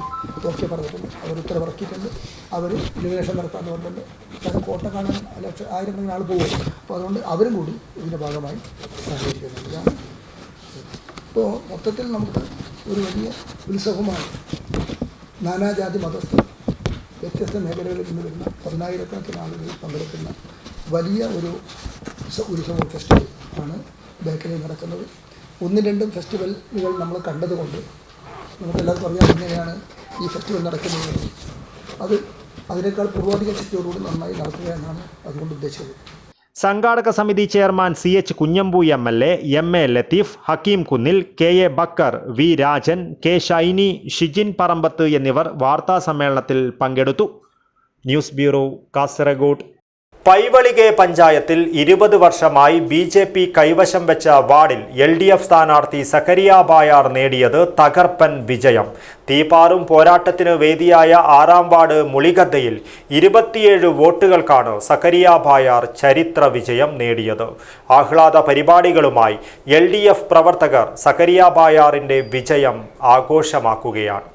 ഓക്കെ പറഞ്ഞിട്ടുണ്ട്, അവർ ഉത്തരവിറക്കിയിട്ടുണ്ട്. അവർ ഇലുമിനേഷൻ നടത്താമെന്ന് പറഞ്ഞിട്ടുണ്ട്. കാരണം കോട്ട കാണാൻ ആയിരക്കണക്കിന് ആൾ പോകും. അപ്പോൾ അതുകൊണ്ട് അവരും കൂടി ഇതിൻ്റെ ഭാഗമായി സഹകരിക്കുന്നുണ്ട്. ഇതാണ് ഇപ്പോൾ മൊത്തത്തിൽ നമുക്ക് ഒരു വലിയ ഉത്സവമാണ്. നാനാജാതി മതസ്ഥർ, വ്യത്യസ്ത മേഖലകളിൽ നിന്ന് വരുന്ന 10,000-കണക്കിന് ആളുകൾ പങ്കെടുക്കുന്ന വലിയ ഒരു ഉത്സവ ഫെസ്റ്റിവൽ ആണ് ബേക്കലിൽ നടക്കുന്നത്. 1-2 ഫെസ്റ്റിവലുകൾ നമ്മൾ കണ്ടതുകൊണ്ട് നമുക്കെല്ലാവർക്കും അറിയാം എങ്ങനെയാണ് ഈ ഫെസ്റ്റിവൽ നടക്കുന്നത്. അതിനേക്കാൾ പൂർവാധിക ശക്തിയോടുകൂടി നന്നായി നടത്തുക എന്നാണ് അതുകൊണ്ട് ഉദ്ദേശിച്ചത്. സംഘാടക സമിതി chairman CH Kunhambu MLA, MA Latheef, Hakeem Kunnil, KA Backer, V Rajan, K Shiny, Shijin പറമ്പത്ത് എന്നിവർ വാർത്താ സമ്മേളനത്തിൽ പങ്കെടുത്തു. News bureau, Kasaragod. പൈവളികെ പഞ്ചായത്തിൽ 20 വർഷമായി BJP കൈവശം വെച്ച വാർഡിൽ LDF സ്ഥാനാർത്ഥി സക്കരിയ ബായാർ നേടിയത് തകർപ്പൻ വിജയം. തീപാറും പോരാട്ടത്തിന് വേദിയായ 6ാം വാർഡ് മുളിഗദ്ദയിൽ 27 വോട്ടുകൾക്കാണ് സക്കരിയ ബായാർ ചരിത്ര വിജയം നേടിയത്. ആഹ്ലാദ പരിപാടികളുമായി LDF പ്രവർത്തകർ സക്കരിയ ബായാറിന്റെ വിജയം ആഘോഷമാക്കുകയാണ്.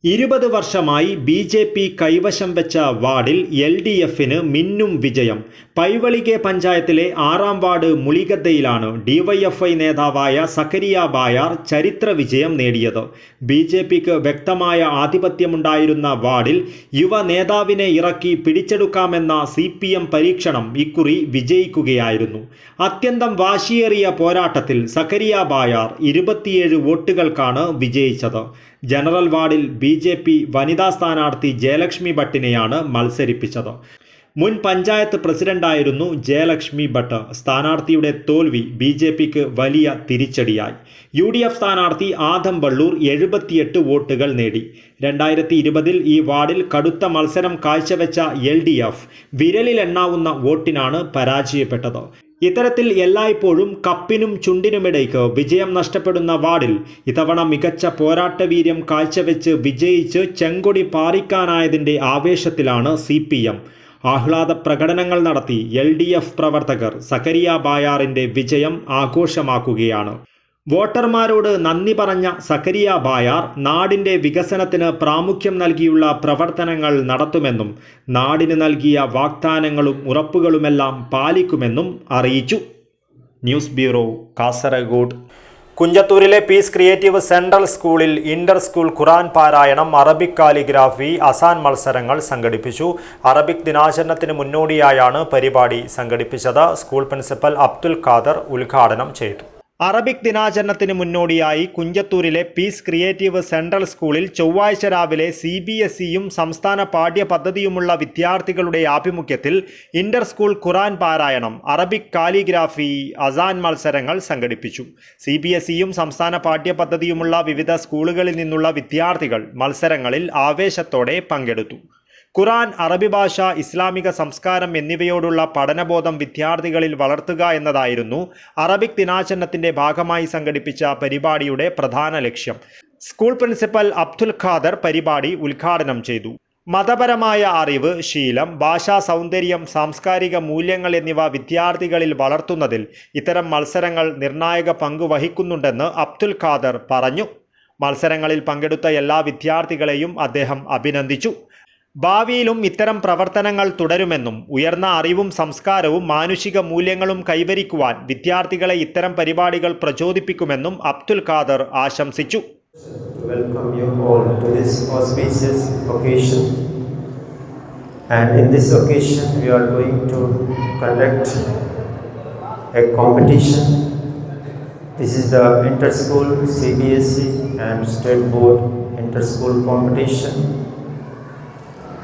20 വർഷമായി BJP കൈവശം വെച്ച വാർഡിൽ LDFന് മിന്നും വിജയം. പൈവളികെ പഞ്ചായത്തിലെ 6ാം വാർഡ് മുളിഗദ്ദയിലാണ് DYFI നേതാവായ സക്കരിയ ബായാർ ചരിത്ര വിജയം നേടിയത്. BJPക്ക് വ്യക്തമായ ആധിപത്യമുണ്ടായിരുന്ന വാർഡിൽ യുവ നേതാവിനെ ഇറക്കി പിടിച്ചെടുക്കാമെന്ന CPM പരീക്ഷണം ഇക്കുറി വിജയിക്കുകയായിരുന്നു. അത്യന്തം വാശിയേറിയ പോരാട്ടത്തിൽ സക്കരിയ ബായാർ 27 വോട്ടുകൾക്കാണ് വിജയിച്ചത്. ജനറൽ വാർഡിൽ BJP വനിതാ സ്ഥാനാർത്ഥി ജയലക്ഷ്മി ഭട്ടിനെയാണ് മത്സരിപ്പിച്ചത്. മുൻ പഞ്ചായത്ത് പ്രസിഡന്റായിരുന്നു ജയലക്ഷ്മി ഭട്ട്. സ്ഥാനാർത്ഥിയുടെ തോൽവി BJPക്ക് വലിയ തിരിച്ചടിയായി. UDF സ്ഥാനാർത്ഥി ആദം വള്ളൂർ 78 വോട്ടുകൾ നേടി. 2020 ഈ വാർഡിൽ കടുത്ത മത്സരം കാഴ്ചവെച്ച LDF വിരലിലെണ്ണാവുന്ന വോട്ടിനാണ് പരാജയപ്പെട്ടത്. ഇത്തരത്തിൽ എല്ലായ്പ്പോഴും കപ്പിനും ചുണ്ടിനുമിടയ്ക്ക് വിജയം നഷ്ടപ്പെടുന്ന വാർഡിൽ ഇത്തവണ മികച്ച പോരാട്ടവീര്യം കാഴ്ചവെച്ച് വിജയിച്ച് ചെങ്കൊടി പാറിക്കാനായതിൻ്റെ ആവേശത്തിലാണ് CPM. ആഹ്ലാദ പ്രകടനങ്ങൾ നടത്തി LDF പ്രവർത്തകർ സക്കരിയ ബായാറിന്റെ വിജയം ആഘോഷമാക്കുകയാണ്. വോട്ടർമാരോട് നന്ദി പറഞ്ഞ സക്കരിയ ബായാർ നാടിന്റെ വികസനത്തിന് പ്രാമുഖ്യം നൽകിയുള്ള പ്രവർത്തനങ്ങൾ നടത്തുമെന്നും നാടിന് നൽകിയ വാഗ്ദാനങ്ങളും ഉറപ്പുകളുമെല്ലാം പാലിക്കുമെന്നും അറിയിച്ചു. News bureau, Kasaragod. കുഞ്ചത്തൂരിലെ പീസ് ക്രിയേറ്റീവ് സെൻട്രൽ സ്കൂളിൽ ഇന്റർ സ്കൂൾ ഖുർആൻ പാരായണം, അറബിക് കാലിഗ്രാഫി, അസാൻ മത്സരങ്ങൾ സംഘടിപ്പിച്ചു. അറബിക് ദിനാചരണത്തിന് മുന്നോടിയായാണ് പരിപാടി സംഘടിപ്പിച്ചത്. സ്കൂൾ പ്രിൻസിപ്പൽ അബ്ദുൽ ഖാദർ ഉദ്ഘാടനം ചെയ്തു. അറബിക് ദിനാചരണത്തിന് മുന്നോടിയായി കുഞ്ചത്തൂരിലെ പീസ് ക്രിയേറ്റീവ് സെൻട്രൽ സ്കൂളിൽ ചൊവ്വാഴ്ച രാവിലെ CBSEയും സംസ്ഥാന പാഠ്യപദ്ധതിയുമുള്ള വിദ്യാർത്ഥികളുടെ ആഭിമുഖ്യത്തിൽ ഇന്റർ സ്കൂൾ ഖുർആൻ പാരായണം, അറബിക് കാലിഗ്രാഫി, അസാൻ മത്സരങ്ങൾ സംഘടിപ്പിച്ചു. CBSEയും സംസ്ഥാന പാഠ്യപദ്ധതിയുമുള്ള വിവിധ സ്കൂളുകളിൽ നിന്നുള്ള വിദ്യാർത്ഥികൾ മത്സരങ്ങളിൽ ആവേശത്തോടെ പങ്കെടുത്തു. ഖുർആൻ, അറബി ഭാഷ, ഇസ്ലാമിക സംസ്കാരം എന്നിവയോടുള്ള പഠനബോധം വിദ്യാർത്ഥികളിൽ വളർത്തുക എന്നതായിരുന്നു അറബിക് ദിനാചരണത്തിന്റെ ഭാഗമായി സംഘടിപ്പിച്ച പരിപാടിയുടെ പ്രധാന ലക്ഷ്യം. സ്കൂൾ പ്രിൻസിപ്പൽ അബ്ദുൽ ഖാദർ പരിപാടി ഉദ്ഘാടനം ചെയ്തു. മതപരമായ അറിവ്, ശീലം, ഭാഷാ സൗന്ദര്യം, സാംസ്കാരിക മൂല്യങ്ങൾ എന്നിവ വിദ്യാർത്ഥികളിൽ വളർത്തുന്നതിൽ ഇത്തരം മത്സരങ്ങൾ നിർണായക പങ്ക് വഹിക്കുന്നുണ്ടെന്ന് അബ്ദുൽ ഖാദർ പറഞ്ഞു. മത്സരങ്ങളിൽ പങ്കെടുത്ത എല്ലാ വിദ്യാർത്ഥികളെയും അദ്ദേഹം അഭിനന്ദിച്ചു. ഭാവിയിലും ഇത്തരം പ്രവർത്തനങ്ങൾ തുടരുമെന്നും ഉയർന്ന അറിവും സംസ്കാരവും മാനുഷിക മൂല്യങ്ങളും കൈവരിക്കുവാൻ വിദ്യാർത്ഥികളെ ഇത്തരം പരിപാടികൾ പ്രചോദിപ്പിക്കുമെന്നും അബ്ദുൽ ഖാദർ ആശംസിച്ചു. Welcome you all to this auspicious occasion, and in this occasion we are going to conduct a competition. This is the inter-school CBSE and State Board inter-school competition,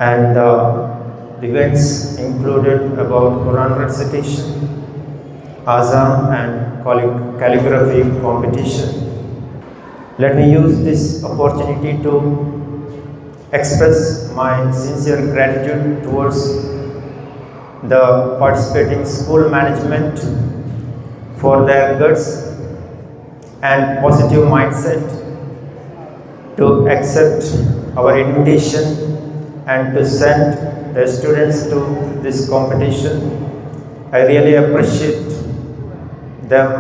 and the events included about Quran recitation, Azan and calligraphy competition. Let me use this opportunity to express my sincere gratitude towards the participating school management for their guts and positive mindset to accept our invitation and to send the students to this competition. I really appreciate them,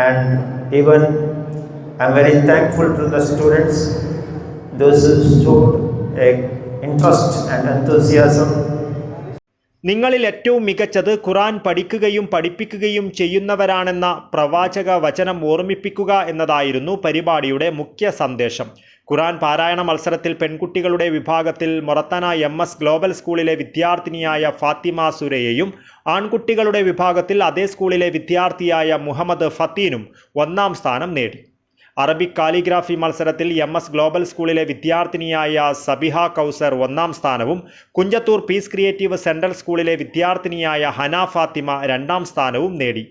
and even I am very thankful to the students, those who showed a interest and enthusiasm. നിങ്ങളിൽ ഏറ്റവും മികച്ചത് ഖുർആൻ പഠിക്കുകയും പഠിപ്പിക്കുകയും ചെയ്യുന്നവരാണെന്ന പ്രവാചക വചനം ഓർമ്മിപ്പിക്കുക എന്നതായിരുന്നു പരിപാടിയുടെ മുഖ്യ സന്ദേശം. ഖുർആൻ പാരായണ മത്സരത്തിൽ പെൺകുട്ടികളുടെ വിഭാഗത്തിൽ മൊറത്തന MS ഗ്ലോബൽ സ്കൂളിലെ വിദ്യാർത്ഥിനിയായ ഫാത്തിമ സുരയെയും ആൺകുട്ടികളുടെ വിഭാഗത്തിൽ അതേ സ്കൂളിലെ വിദ്യാർത്ഥിയായ മുഹമ്മദ് ഫത്തീനും ഒന്നാം സ്ഥാനം നേടി. അറബിക് കാലിഗ്രാഫി മത്സരത്തിൽ MS ഗ്ലോബൽ സ്കൂളിലെ വിദ്യാർത്ഥിനിയായ സബിഹ കൗസർ ഒന്നാം സ്ഥാനവും കുഞ്ചത്തൂർ പീസ് ക്രിയേറ്റീവ് സെൻട്രൽ സ്കൂളിലെ വിദ്യാർത്ഥിനിയായ ഹന ഫാത്തിമ രണ്ടാം സ്ഥാനവും നേടി.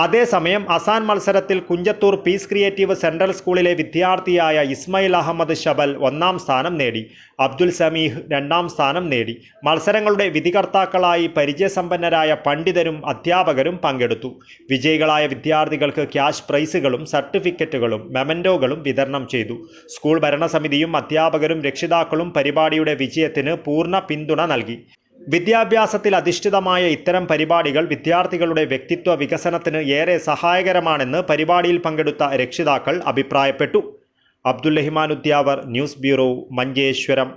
അതേസമയം അസാൻ മത്സരത്തിൽ കുഞ്ചത്തൂർ പീസ് ക്രിയേറ്റീവ് സെൻട്രൽ സ്കൂളിലെ വിദ്യാർത്ഥിയായ ഇസ്മായിൽ അഹമ്മദ് ഷബൽ ഒന്നാം സ്ഥാനം നേടി. അബ്ദുൽ സമീഹ് രണ്ടാം സ്ഥാനം നേടി. മത്സരങ്ങളുടെ വിധികർത്താക്കളായി പരിചയസമ്പന്നരായ പണ്ഡിതരും അധ്യാപകരും പങ്കെടുത്തു. വിജയികളായ വിദ്യാർത്ഥികൾക്ക് ക്യാഷ് പ്രൈസുകളും സർട്ടിഫിക്കറ്റുകളും മെമൻറ്റോകളും വിതരണം ചെയ്തു. സ്കൂൾ ഭരണസമിതിയും അധ്യാപകരും രക്ഷിതാക്കളും പരിപാടിയുടെ വിജയത്തിന് പൂർണ്ണ പിന്തുണ നൽകി. വിദ്യാഭ്യാസത്തിൽ അധിഷ്ഠിതമായ ഇത്തരം പരിപാടികൾ വിദ്യാർത്ഥികളുടെ വ്യക്തിത്വ വികസനത്തിന് ഏറെ സഹായകരമാണെന്ന് പരിപാടിയിൽ പങ്കെടുത്ത രക്ഷിതാക്കൾ അഭിപ്രായപ്പെട്ടു. Abdul Rahman Udyavar, news bureau, Manjeshwaram.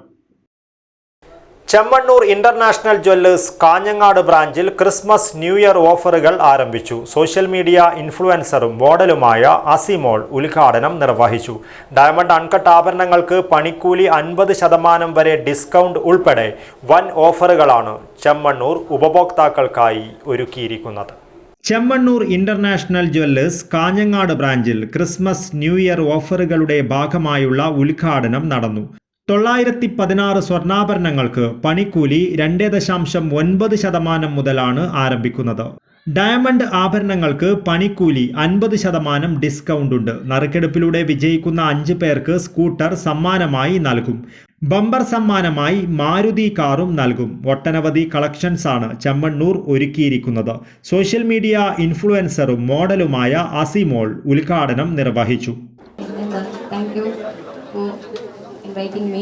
Chemmanur international Jewellers Kanhangad ബ്രാഞ്ചിൽ ക്രിസ്മസ് ന്യൂ ഇയർ ഓഫറുകൾ ആരംഭിച്ചു. സോഷ്യൽ മീഡിയ ഇൻഫ്ലുവൻസറും മോഡലുമായ അസിമോൾ ഉദ്ഘാടനം നിർവഹിച്ചു. ഡയമണ്ട് അൺകട്ട് ആഭരണങ്ങൾക്ക് പണിക്കൂലി 50% വരെ ഡിസ്കൗണ്ട് ഉൾപ്പെടെ വൻ ഓഫറുകളാണ് ചെമ്മണ്ണൂർ ഉപഭോക്താക്കൾക്കായി ഒരുക്കിയിരിക്കുന്നത്. ചെമ്മണ്ണൂർ ഇന്റർനാഷണൽ ജ്വല്ലേഴ്സ് കാഞ്ഞങ്ങാട് ബ്രാഞ്ചിൽ ക്രിസ്മസ് ന്യൂ ഇയർ ഓഫറുകളുടെ ഭാഗമായുള്ള ഉദ്ഘാടനം നടന്നു. 916 സ്വർണ്ണാഭരണങ്ങൾക്ക് പണിക്കൂലി 2.9% മുതലാണ് ആരംഭിക്കുന്നത്. ഡയമണ്ട് ആഭരണങ്ങൾക്ക് പണിക്കൂലി 50% ഡിസ്കൗണ്ട് ഉണ്ട്. നറുക്കെടുപ്പിലൂടെ വിജയിക്കുന്ന 5 പേർക്ക് സ്കൂട്ടർ സമ്മാനമായി നൽകും. ബമ്പർ സമ്മാനമായി മാരുതി കാറും നൽകും. ഒട്ടനവധി കളക്ഷൻസ് ആണ് ചെമ്മണ്ണൂർ ഒരുക്കിയിരിക്കുന്നത്. സോഷ്യൽ മീഡിയ ഇൻഫ്ലുവൻസറും മോഡലുമായ അസിമോൾ ഉദ്ഘാടനം നിർവഹിച്ചു. Inviting me.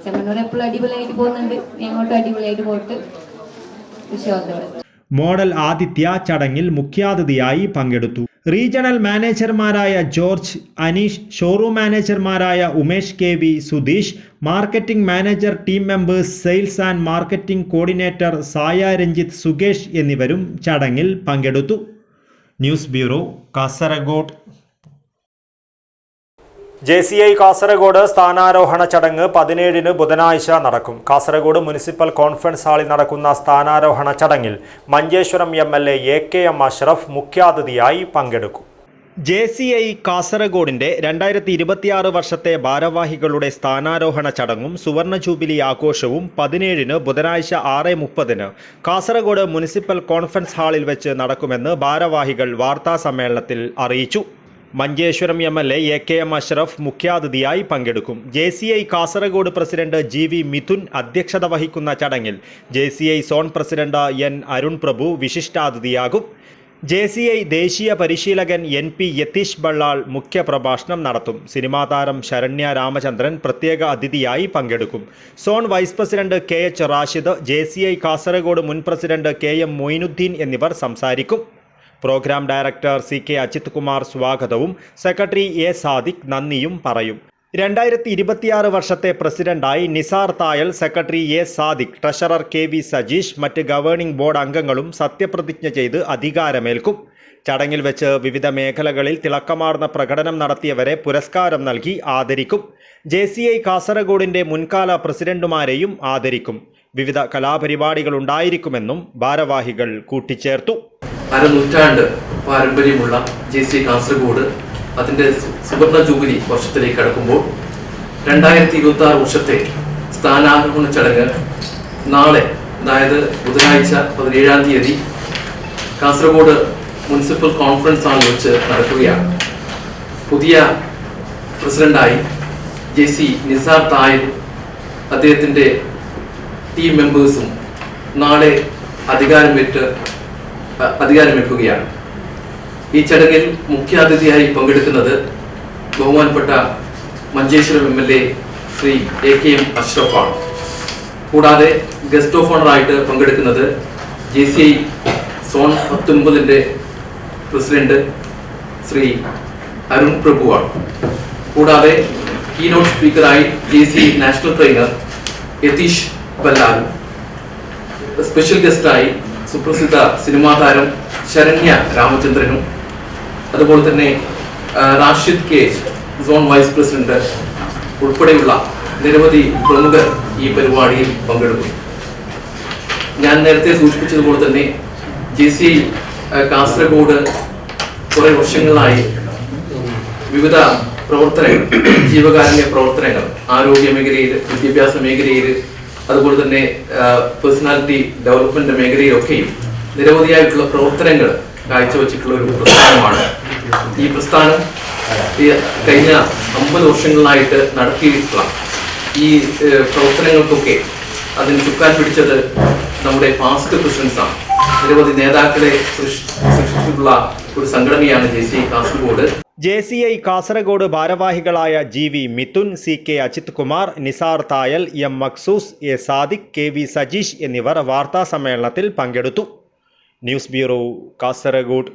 ചെമ്മണ്ണൂർ എപ്പോഴും അടിപൊളിയായിട്ട് പോകുന്നുണ്ട്. അങ്ങോട്ടും അടിപൊളിയായിട്ട് പോയിട്ട് മോഡൽ ആദിത്യ ചടങ്ങിൽ മുഖ്യാതിഥിയായി പങ്കെടുത്തു. റീജിയണൽ മാനേജർമാരായ ജോർജ്, അനീഷ്, ഷോറൂം മാനേജർമാരായ Umesh KV, Sudheesh, marketing manager, team members, sales and marketing coordinator Saya Ranjith, Sukesh എന്നിവരും ചടങ്ങിൽ പങ്കെടുത്തു. News bureau, Kasaragod. JCI Kasaragod സ്ഥാനാരോഹണ ചടങ്ങ് 17-ന് ബുധനാഴ്ച നടക്കും. കാസർഗോഡ് മുനിസിപ്പൽ കോൺഫറൻസ് ഹാളിൽ നടക്കുന്ന സ്ഥാനാരോഹണ ചടങ്ങിൽ മഞ്ചേശ്വരം MLA AKM അഷ്റഫ് മുഖ്യാതിഥിയായി പങ്കെടുക്കും. JCI കാസർഗോഡിന്റെ 2026 വർഷത്തെ ഭാരവാഹികളുടെ സ്ഥാനാരോഹണ ചടങ്ങും സുവർണ ജൂബിലി ആഘോഷവും 17-ന് ബുധനാഴ്ച 6:30-ന് കാസർഗോഡ് മുനിസിപ്പൽ കോൺഫറൻസ് ഹാളിൽ വെച്ച് നടക്കുമെന്ന് ഭാരവാഹികൾ വാർത്താ സമ്മേളനത്തിൽ അറിയിച്ചു. മഞ്ചേശ്വരം MLA AKM അഷ്റഫ് മുഖ്യാതിഥിയായി പങ്കെടുക്കും. JCI Kasaragod president GV Mithun അധ്യക്ഷത വഹിക്കുന്ന ചടങ്ങിൽ JCI zone president N Arun Prabhu വിശിഷ്ടാതിഥിയാകും. JCI ദേശീയ പരിശീലകൻ NP യതീഷ് ബള്ളാൾ മുഖ്യപ്രഭാഷണം നടത്തും. സിനിമാ താരം ശരണ്യ രാമചന്ദ്രൻ പ്രത്യേക അതിഥിയായി പങ്കെടുക്കും. Zone vice president KH Rashid, JCI Kasaragod മുൻ പ്രസിഡന്റ് KM മൊയിനുദ്ദീൻ എന്നിവർ സംസാരിക്കും. Programme director CK Ajith Kumar സ്വാഗതവും സെക്രട്ടറി A സാദിഖ് നന്ദിയും പറയും. 2026 വർഷത്തെ പ്രസിഡന്റായി Nisar Thayal, secretary A Sadiq, treasurer KV Sajeesh, മറ്റ് ഗവേണിംഗ് ബോർഡ് അംഗങ്ങളും സത്യപ്രതിജ്ഞ ചെയ്ത് അധികാരമേൽക്കും. ചടങ്ങിൽ വെച്ച് വിവിധ മേഖലകളിൽ തിളക്കമാർന്ന പ്രകടനം നടത്തിയവരെ പുരസ്കാരം നൽകി ആദരിക്കും. JCI കാസർഗോഡിന്റെ മുൻകാല പ്രസിഡന്റുമാരെയും ആദരിക്കും. വിവിധ കലാപരിപാടികൾ ഉണ്ടായിരിക്കുമെന്നും ഭാരവാഹികൾ കൂട്ടിച്ചേർത്തു. അരനൂറ്റാണ്ട് പാരമ്പര്യമുള്ള JCI കാസർഗോഡ് അതിൻ്റെ സുവർണ ജൂബിലി വർഷത്തിലേക്ക് കടക്കുമ്പോൾ 2026 വർഷത്തെ സ്ഥാനാരോഹണ ചടങ്ങ് നാളെ, അതായത് ബുധനാഴ്ച 17-ാം തീയതി കാസർഗോഡ് മുനിസിപ്പൽ കോൺഫറൻസ് ഹാളിൽ വെച്ച് നടക്കുകയാണ്. പുതിയ പ്രസിഡന്റായി JC നിസാർ തായൽ അദ്ദേഹത്തിൻ്റെ ടീം മെമ്പേഴ്സും നാളെ അധികാരമേൽക്കുകയാണ്. ഈ ചടങ്ങിൽ മുഖ്യാതിഥിയായി പങ്കെടുക്കുന്നത് ബഹുമാനപ്പെട്ട മഞ്ചേശ്വരം MLA ശ്രീ AKM അഷ്റഫാണ്. കൂടാതെ ഗസ്റ്റ് ഓഫ് ഓണറായിട്ട് പങ്കെടുക്കുന്നത് JCI zone 19 president Shri Arun പ്രഭുവാണ്. കൂടാതെ കീനോട്ട് സ്പീക്കറായി JCI national trainer Yatheesh Ballal, special ഗസ്റ്റായി സുപ്രസിദ്ധ സിനിമാ താരം ശരണ്യ രാമചന്ദ്രനും, അതുപോലെ തന്നെ Rashid K zone vice president ഉൾപ്പെടെയുള്ള നിരവധി പ്രമുഖർ ഈ പരിപാടിയിൽ പങ്കെടുക്കും. ഞാൻ നേരത്തെ സൂചിപ്പിച്ചതുപോലെ തന്നെ JCI കാസർഗോഡ് കുറെ വർഷങ്ങളായി വിവിധ പ്രവർത്തനങ്ങൾ, ജീവകാരുണ്യ പ്രവർത്തനങ്ങൾ, ആരോഗ്യ മേഖലയിൽ, വിദ്യാഭ്യാസ മേഖലയിൽ, അതുപോലെ തന്നെ പേഴ്സണാലിറ്റി ഡെവലപ്മെന്റ് മേഖലയിലൊക്കെയും നിരവധിയായിട്ടുള്ള പ്രവർത്തനങ്ങൾ കാഴ്ചവെച്ചിട്ടുള്ള ഒരു പ്രസ്ഥാനമാണ്. ഈ പ്രസ്ഥാനം കഴിഞ്ഞ 50 വർഷങ്ങളായിട്ട് നടത്തിയിട്ടുള്ള ഈ പ്രവർത്തനങ്ങൾക്കൊക്കെ അതിന് ചുക്കാൻ പിടിച്ചത് നമ്മുടെ പാസ്റ്റ് പ്രസിഡൻസാണ്. നിരവധി നേതാക്കളെ സൃഷ്ടിച്ചിട്ടുള്ള ഒരു സംഘടനയാണ് JCI കാസർഗോഡ്. JCI കാസർഗോഡ് ഭാരവാഹികളായ GV Mithun, CK Ajith Kumar, Nisar Thayal, M മക്സൂസ്, A Sadiq, KV Sajeesh എന്നിവർ വാർത്താ സമ്മേളനത്തിൽ പങ്കെടുത്തു. News bureau, Kasaragod.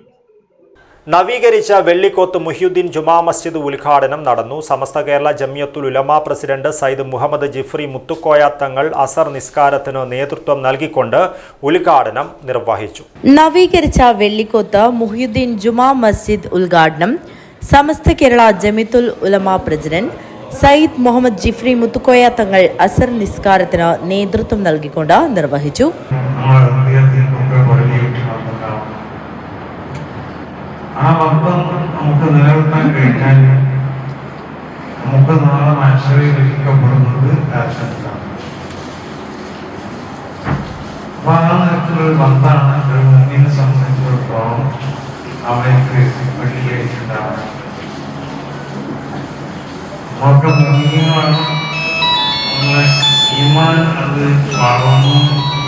നവീകരിച്ച വെള്ളിക്കോത്ത് മുഹ്യുദ്ദീൻ ജുമാ മസ്ജിദ് ഉദ്ഘാടനം നടന്നു. സമസ്ത കേരള ജമിയത്തുൽ ഉലമ പ്രസിഡന്റ് സയ്യിദ് മുഹമ്മദ് ജിഫ്രി മുത്തുക്കോയ തങ്ങൾ അസർ നിസ്കാരത്തിന് നേതൃത്വം നൽകിക്കൊണ്ട് ഉദ്ഘാടനം നിർവഹിച്ചു. നവീകരിച്ച വെള്ളിക്കോത്ത് മുഹ്യുദ്ദീൻ ജുമാ മസ്ജിദ് ഉദ്ഘാടനം സമസ്ത കേരള ജമിയത്തുൽ ഉലമ പ്രസിഡന്റ് സയ്യിദ് മുഹമ്മദ് ജിഫ്രി മുത്തുക്കോയ തങ്ങൾ അസർ നിസ്കാരത്തിന് നേതൃത്വം നൽകിക്കൊണ്ട് നിർവഹിച്ചു. ആ ബന്ധം നമുക്ക് നിലനിർത്താൻ കഴിഞ്ഞാൽ നമുക്ക് നാളെ മനുഷ്യരിക്കപ്പെടുന്നത് ആശങ്കയാണ്. അപ്പൊ ആ നിരത്തിലൊരു ബന്ധമാണ് ഒരു മുന്നിനെ സംബന്ധിച്ചിടത്തോളം അവർക്ക് വെള്ളിയായിട്ടുണ്ടാവുന്നത്. നമുക്ക് മുന്നിലാണ് നമ്മളെ ഈമാൻ അത് വളർന്നു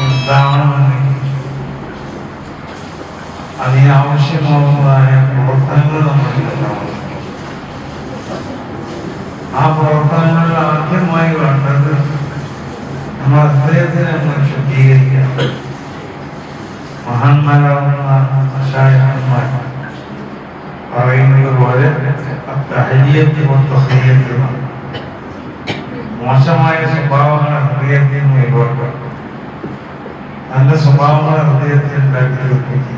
ഉണ്ടാവണമെങ്കിൽ അതിനാവശ്യമാവുന്നതായ പ്രവർത്തനങ്ങൾ നമ്മളിലുണ്ടാവും. ആ പ്രവർത്തനങ്ങളിൽ ആദ്യമായി വേണ്ടത് നമ്മൾ അദ്ദേഹത്തിനെ നമ്മൾ ശുദ്ധീകരിക്കണം. മഹാന്മാരാവുന്ന അശായന്മാർ പറയുന്നത് പോലെ മോശമായ സ്വഭാവങ്ങൾ ഹൃദയത്തിൽ നിന്ന് ഒഴിവാക്കണം, നല്ല സ്വഭാവങ്ങൾ ഹൃദയത്തിൽ ഉണ്ടാക്കി.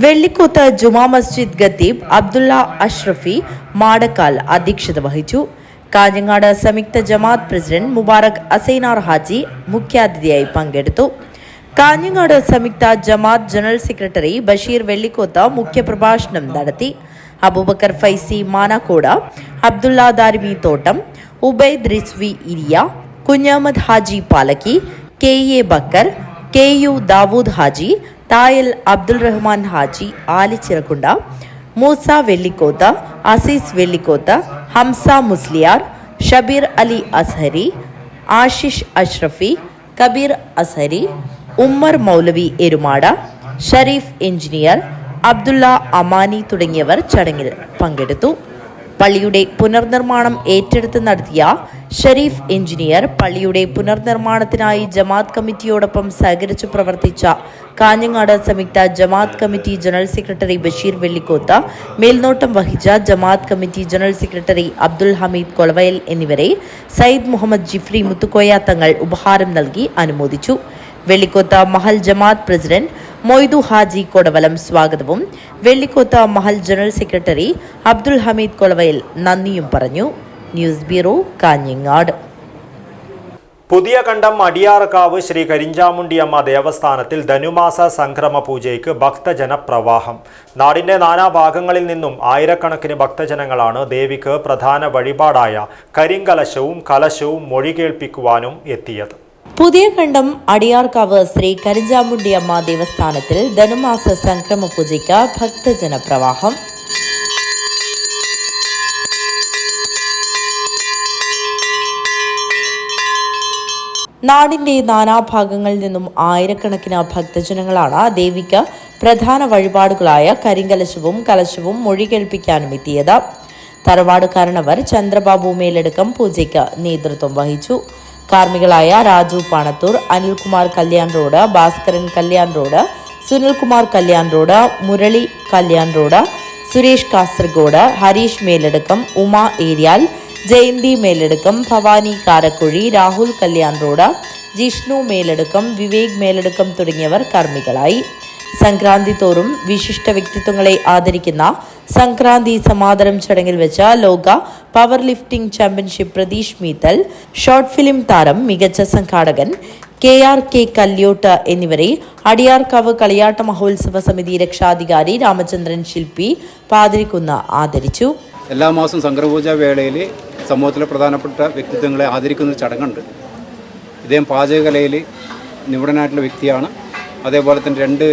വെള്ളിക്കോത്ത് ജുമാ മസ്ജിദ് ഖത്തീബ് അബ്ദുള്ള അഷ്റഫി മാടക്കാൽ അധ്യക്ഷത വഹിച്ചു. കാഞ്ഞങ്ങാട് സംയുക്ത ജമാഅത്ത് പ്രസിഡന്റ് മുബാറക് അസൈനാർ ഹാജി മുഖ്യാതിഥിയായി പങ്കെടുത്തു. കാഞ്ഞങ്ങാട് സംയുക്ത ജമാഅത്ത് ജനറൽ സെക്രട്ടറി ബഷീർ വെള്ളിക്കോത്ത് മുഖ്യപ്രഭാഷണം നടത്തി. അബൂബക്കർ ഫൈസി മാനാക്കോട്, അബ്ദുള്ള ദാരിമി തോട്ടം, ഉബൈദ് റിസ്വി ഇരിയ, കുഞ്ഞഹമ്മദ് ഹാജി പാലക്കി, KA ബക്കർ, KU ദാവൂദ് ഹാജി, തായൽ അബ്ദുൾ റഹ്മാൻ ഹാജി ആലിച്ചിറക്കുണ്ട, മൂസ വെള്ളിക്കോത്ത്, അസീസ് വെള്ളിക്കോത്ത്, ഹംസ മുസ്ലിയാർ, ഷബീർ അലി അസ്ഹരി, ആശിഷ് അഷ്റഫി, കബീർ അസ്ഹരി, ഉമ്മർ മൗലവി എരുമാട, ഷരീഫ് എഞ്ചിനീയർ, അബ്ദുള്ള അമാനി തുടങ്ങിയവർ ചടങ്ങിൽ പങ്കെടുത്തു. പള്ളിയുടെ പുനർനിർമ്മാണം ഏറ്റെടുത്ത് നടത്തിയ ഷരീഫ് എഞ്ചിനീയർ പള്ളിയുടെ പുനർനിർമ്മാണത്തിനായി ജമാഅത്ത് കമ്മിറ്റിയോടൊപ്പം സഹകരിച്ചു പ്രവർത്തിച്ച കാഞ്ഞങ്ങാട് സംയുക്ത ജമാഅത്ത് committee general secretary Basheer Vellikoth, മേൽനോട്ടം വഹിച്ച ജമാഅത്ത് committee general secretary Abdul Hameed Kolavayal എന്നിവരെ സയ്യിദ് മുഹമ്മദ് ജിഫ്രി മുത്തുക്കോയ തങ്ങൾ ഉപഹാരം നൽകി അനുമോദിച്ചു. വെള്ളിക്കോത്ത് മഹൽ ജമാഅത്ത് പ്രസിഡന്റ് മൊയ്തു ഹാജി കൊടവലം സ്വാഗതവും വെള്ളിക്കോത്ത് മഹൽ ജനറൽ സെക്രട്ടറി അബ്ദുൽ ഹമീദ് കൊളവയൽ നന്ദിയും പറഞ്ഞു. News bureau, Kanhangad. പുതിയ കണ്ടം അടിയാർക്കാവ് ശ്രീ കരിഞ്ചാമുണ്ടിയമ്മ ദേവസ്ഥാനത്തിൽ ധനുമാസ സംക്രമ പൂജയ്ക്ക് ഭക്തജന പ്രവാഹം. നാടിന്റെ നാനാഭാഗങ്ങളിൽ നിന്നും ആയിരക്കണക്കിന് ഭക്തജനങ്ങളാണ് ദേവിക്ക് പ്രധാന വഴിപാടായ കരിങ്കലശവും കലശവും മൊഴി കേൾപ്പിക്കുവാനും എത്തിയത്. പുതിയ കണ്ടം അടിയാർക്കാവ് ശ്രീ കരിഞ്ചാമുണ്ടിയമ്മ ദേവസ്ഥാനത്തിൽ ധനുമാസ സംക്രമ പൂജയ്ക്ക് ഭക്തജന പ്രവാഹം. നാടിന്റെ നാനാഭാഗങ്ങളിൽ നിന്നും ആയിരക്കണക്കിന് ഭക്തജനങ്ങളാണ് ദേവിക്ക് പ്രധാന വഴിപാടുകളായ കരിങ്കലശവും കലശവും മൊഴി കേൾപ്പിക്കാനും എത്തിയത്. തറവാട് കാരണവർ ചന്ദ്രബാബു മേലടക്കം പൂജയ്ക്ക് നേതൃത്വം വഹിച്ചു. കാർമ്മികളായ Raju Panathur, Anilkumar Kalyan road, Bhaskaran Kalyan road, Sunilkumar Kalyan road, Murali Kalyan road, Suresh Kasaragod, Harish Meladakkam, Uma Eriyal, Jayanthi Meladakkam, Bhavani Karakkuzhi, Rahul Kalyan road, Jishnu Meladakkam, Vivek Meladakkam തുടങ്ങിയവർ കർമ്മികളായി. സംക്രാന്തി തോറും വിശിഷ്ട വ്യക്തിത്വങ്ങളെ ആദരിക്കുന്ന സംക്രാന്തി സമാദരം ചടങ്ങിൽ വെച്ച ലോക power lifting championship Pratheesh Meethal, short film താരം, മികച്ച സംഘാടകൻ KRK കല്യോട്ട് എന്നിവരെ അടിയാർക്കാവ് കളിയാട്ട മഹോത്സവ സമിതി രക്ഷാധികാരി രാമചന്ദ്രൻ ശില്പി പാതിരിക്കുന്ന് ആദരിച്ചു. എല്ലാ മാസവും സംക്രമപൂജ വേളയിൽ സമൂഹത്തിലെ പ്രധാനപ്പെട്ട വ്യക്തിത്വങ്ങളെ ആദരിക്കുന്ന ചടങ്ങുണ്ട്. ഇദ്ദേഹം പാചകകലയിൽ നിപുണനായിട്ടുള്ള വ്യക്തിയാണ്. അതേപോലെ തന്നെ 2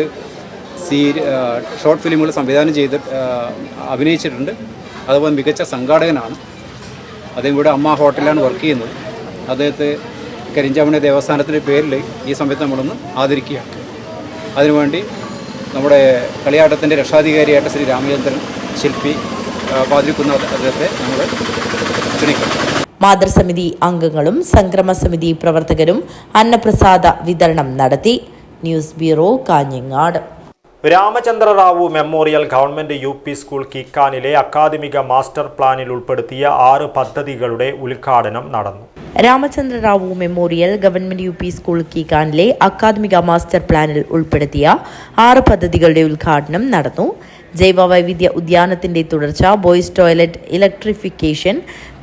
ഷോർട്ട് ഫിലിമുകൾ സംവിധാനം ചെയ്ത് അഭിനയിച്ചിട്ടുണ്ട്. അതുപോലെ മികച്ച സംഘാടകനാണ്. അദ്ദേഹം ഇവിടെ അമ്മ ഹോട്ടലിലാണ് വർക്ക് ചെയ്യുന്നത്. അദ്ദേഹത്തെ കരിഞ്ചാമുണ്ടി ദേവസ്ഥാനത്തിൻ്റെ പേരിൽ ഈ സമയത്ത് നമ്മളൊന്ന് ആദരിക്കുകയാണ്. അതിനുവേണ്ടി നമ്മുടെ കളിയാട്ടത്തിൻ്റെ രക്ഷാധികാരിയായിട്ട് ശ്രീ രാമചന്ദ്രൻ ശില്പി പാതിരിക്കുന്ന അദ്ദേഹത്തെ നമ്മൾ ക്ഷണിക്കുന്നു. മാതൃസമിതി അംഗങ്ങളും സംക്രമ സമിതി പ്രവർത്തകരും അന്നപ്രസാദ വിതരണം നടത്തി. News bureau, Kanhangad. Ramachandra Rao memorial government UP school കിക്കാനിലെ അക്കാദമിക മാസ്റ്റർ പ്ലാനിൽ ഉൾപ്പെടുത്തിയ 6 പദ്ധതികളുടെ ഉദ്ഘാടനം നടന്നു. Ramachandra Rao memorial government UP school കിക്കാനിലെ അക്കാദമിക മാസ്റ്റർ പ്ലാനിൽ ഉൾപ്പെടുത്തിയ 6 പദ്ധതികളുടെ ഉദ്ഘാടനം നടന്നു. ജൈവ വൈവിധ്യ ഉദ്യാനത്തിന്റെ തുടർച്ച, ബോയ്സ് ടോയ്ലറ്റ് ഇലക്ട്രിഫിക്കേഷൻ,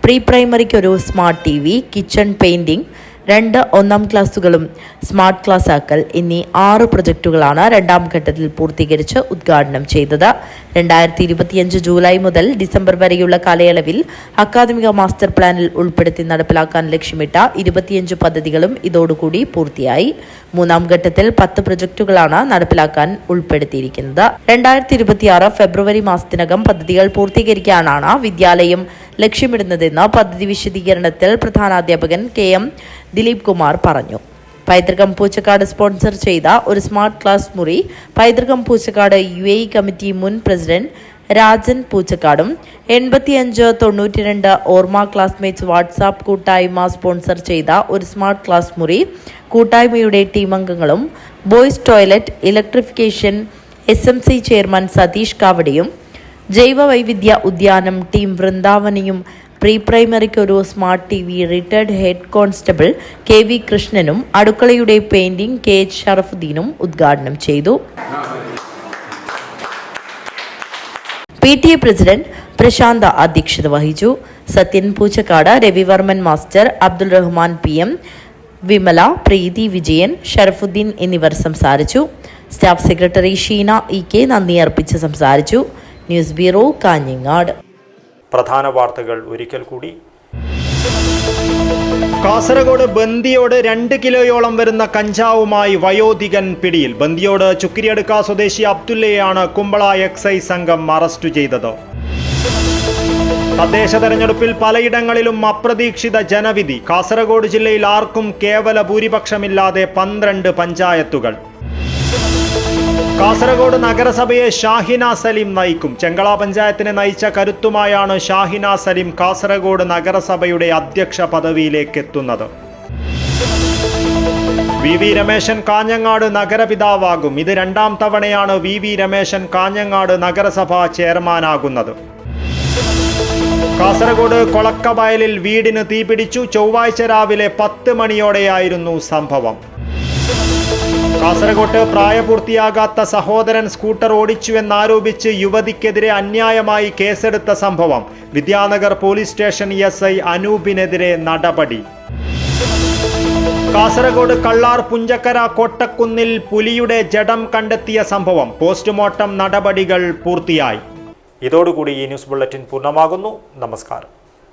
പ്രീ പ്രൈമറിക്ക് ഒരു സ്മാർട്ട് TV, കിച്ചൺ പെയിന്റിംഗ്, 2 ഒന്നാം ക്ലാസുകളും സ്മാർട്ട് ക്ലാസ് ആക്കൽ എന്നീ 6 പ്രൊജക്ടുകളാണ് 2ാം ഘട്ടത്തിൽ പൂർത്തീകരിച്ച് ഉദ്ഘാടനം ചെയ്തത്. 2025 ജൂലൈ മുതൽ ഡിസംബർ വരെയുള്ള കാലയളവിൽ അക്കാദമിക മാസ്റ്റർ പ്ലാനിൽ ഉൾപ്പെടുത്തി നടപ്പിലാക്കാൻ ലക്ഷ്യമിട്ട 25 പദ്ധതികളും ഇതോടുകൂടി പൂർത്തിയായി. 3ാം ഘട്ടത്തിൽ 10 പ്രൊജക്ടുകളാണ് നടപ്പിലാക്കാൻ ഉൾപ്പെടുത്തിയിരിക്കുന്നത്. 2026 ഫെബ്രുവരി മാസത്തിനകം പദ്ധതികൾ പൂർത്തീകരിക്കാനാണ് വിദ്യാലയം ലക്ഷ്യമിടുന്നതെന്ന് പദ്ധതി വിശദീകരണത്തിൽ പ്രധാനാധ്യാപകൻ KM ദിലീപ് കുമാർ പറഞ്ഞു. പൈതൃകം പൂച്ചക്കാട് സ്പോൺസർ ചെയ്ത ഒരു സ്മാർട്ട് ക്ലാസ് മുറി പൈതൃകം പൂച്ചക്കാട് UAE കമ്മിറ്റി മുൻ പ്രസിഡന്റ് രാജൻ പൂച്ചക്കാടും 8592 ഓർമ്മ ക്ലാസ്മേറ്റ്സ് വാട്സാപ്പ് കൂട്ടായ്മ സ്പോൺസർ ചെയ്ത ഒരു സ്മാർട്ട് ക്ലാസ് മുറി കൂട്ടായ്മയുടെ ടീം അംഗങ്ങളും boys toilet electrification SMC chairman Satheesh കാവടിയും ജൈവ വൈവിധ്യ ഉദ്യാനം ടീം വൃന്ദാവനിയും പ്രീ പ്രൈമറിക്ക് ഒരു smart TV retired head constable KV കൃഷ്ണനും അടുക്കളയുടെ പെയിന്റിംഗ് KH ഷറഫുദ്ദീനും ഉദ്ഘാടനം ചെയ്തു. PTA പ്രസിഡന്റ് പ്രശാന്ത അധ്യക്ഷത വഹിച്ചു. സത്യൻ പൂച്ചക്കാട്, രവിവർമ്മൻ മാസ്റ്റർ, അബ്ദുൾ റഹ്മാൻ PM, വിമല, പ്രീതി വിജയൻ, ഷറഫുദ്ദീൻ എന്നിവർ സംസാരിച്ചു. സ്റ്റാഫ് സെക്രട്ടറി ഷീന EK നന്ദി അർപ്പിച്ച് സംസാരിച്ചു. News bureau, Kanhangad. പ്രധാന വാർത്തകൾ ഒരിക്കൽ കൂടി. കാസർഗോഡ് ബന്ദിയോട് 2 കിലോയോളം വരുന്ന കഞ്ചാവുമായി വയോധികൻ പിടിയിൽ. ബന്ദിയോട് ചുക്കിരിയടുക്ക സ്വദേശി അബ്ദുള്ളയെയാണ് കുമ്പള എക്സൈസ് സംഘം അറസ്റ്റ് ചെയ്തത്. തദ്ദേശ തെരഞ്ഞെടുപ്പിൽ പലയിടങ്ങളിലും അപ്രതീക്ഷിത ജനവിധി. കാസർഗോഡ് ജില്ലയിൽ ആർക്കും കേവല ഭൂരിപക്ഷമില്ലാതെ 12 പഞ്ചായത്തുകൾ. കാസർഗോഡ് നഗരസഭയെ ഷാഹിന സലീം നയിക്കും. ചെങ്കള പഞ്ചായത്തിനെ നയിച്ച കരുത്തുമായാണ് ഷാഹിന സലീം കാസർഗോഡ് നഗരസഭയുടെ അധ്യക്ഷ പദവിയിലേക്ക് എത്തുന്നത്. VV രമേശൻ കാഞ്ഞങ്ങാട് നഗരപിതാവാകും. ഇത് 2ാം തവണയാണ് VV രമേശൻ കാഞ്ഞങ്ങാട് നഗരസഭാ ചെയർമാനാകുന്നത്. കാസർഗോഡ് കൊളക്കവയലിൽ വീടിന് തീപിടിച്ചു. ചൊവ്വാഴ്ച രാവിലെ 10 മണിയോടെയായിരുന്നു സംഭവം. കാസർഗോഡ് പ്രായപൂർത്തിയാകാത്ത സഹോദരൻ സ്കൂട്ടർ ഓടിച്ചുവെന്നാരോപിച്ച് യുവതിക്കെതിരെ അന്യായമായി കേസെടുത്ത സംഭവം. വിദ്യാനഗർ പോലീസ് സ്റ്റേഷൻ SI അനൂപിനെതിരെ നടപടി. കാസർഗോഡ് കള്ളാർ പുഞ്ചക്കര കോട്ടക്കുന്നിൽ പുലിയുടെ ജഡം കണ്ടെത്തിയ സംഭവം. പോസ്റ്റ്മോർട്ടം നടപടികൾ പൂർത്തിയായി. ഇതോടുകൂടി ഈ ന്യൂസ് ബുള്ളറ്റിൻ പൂർണ്ണമാകുന്നു. നമസ്കാരം.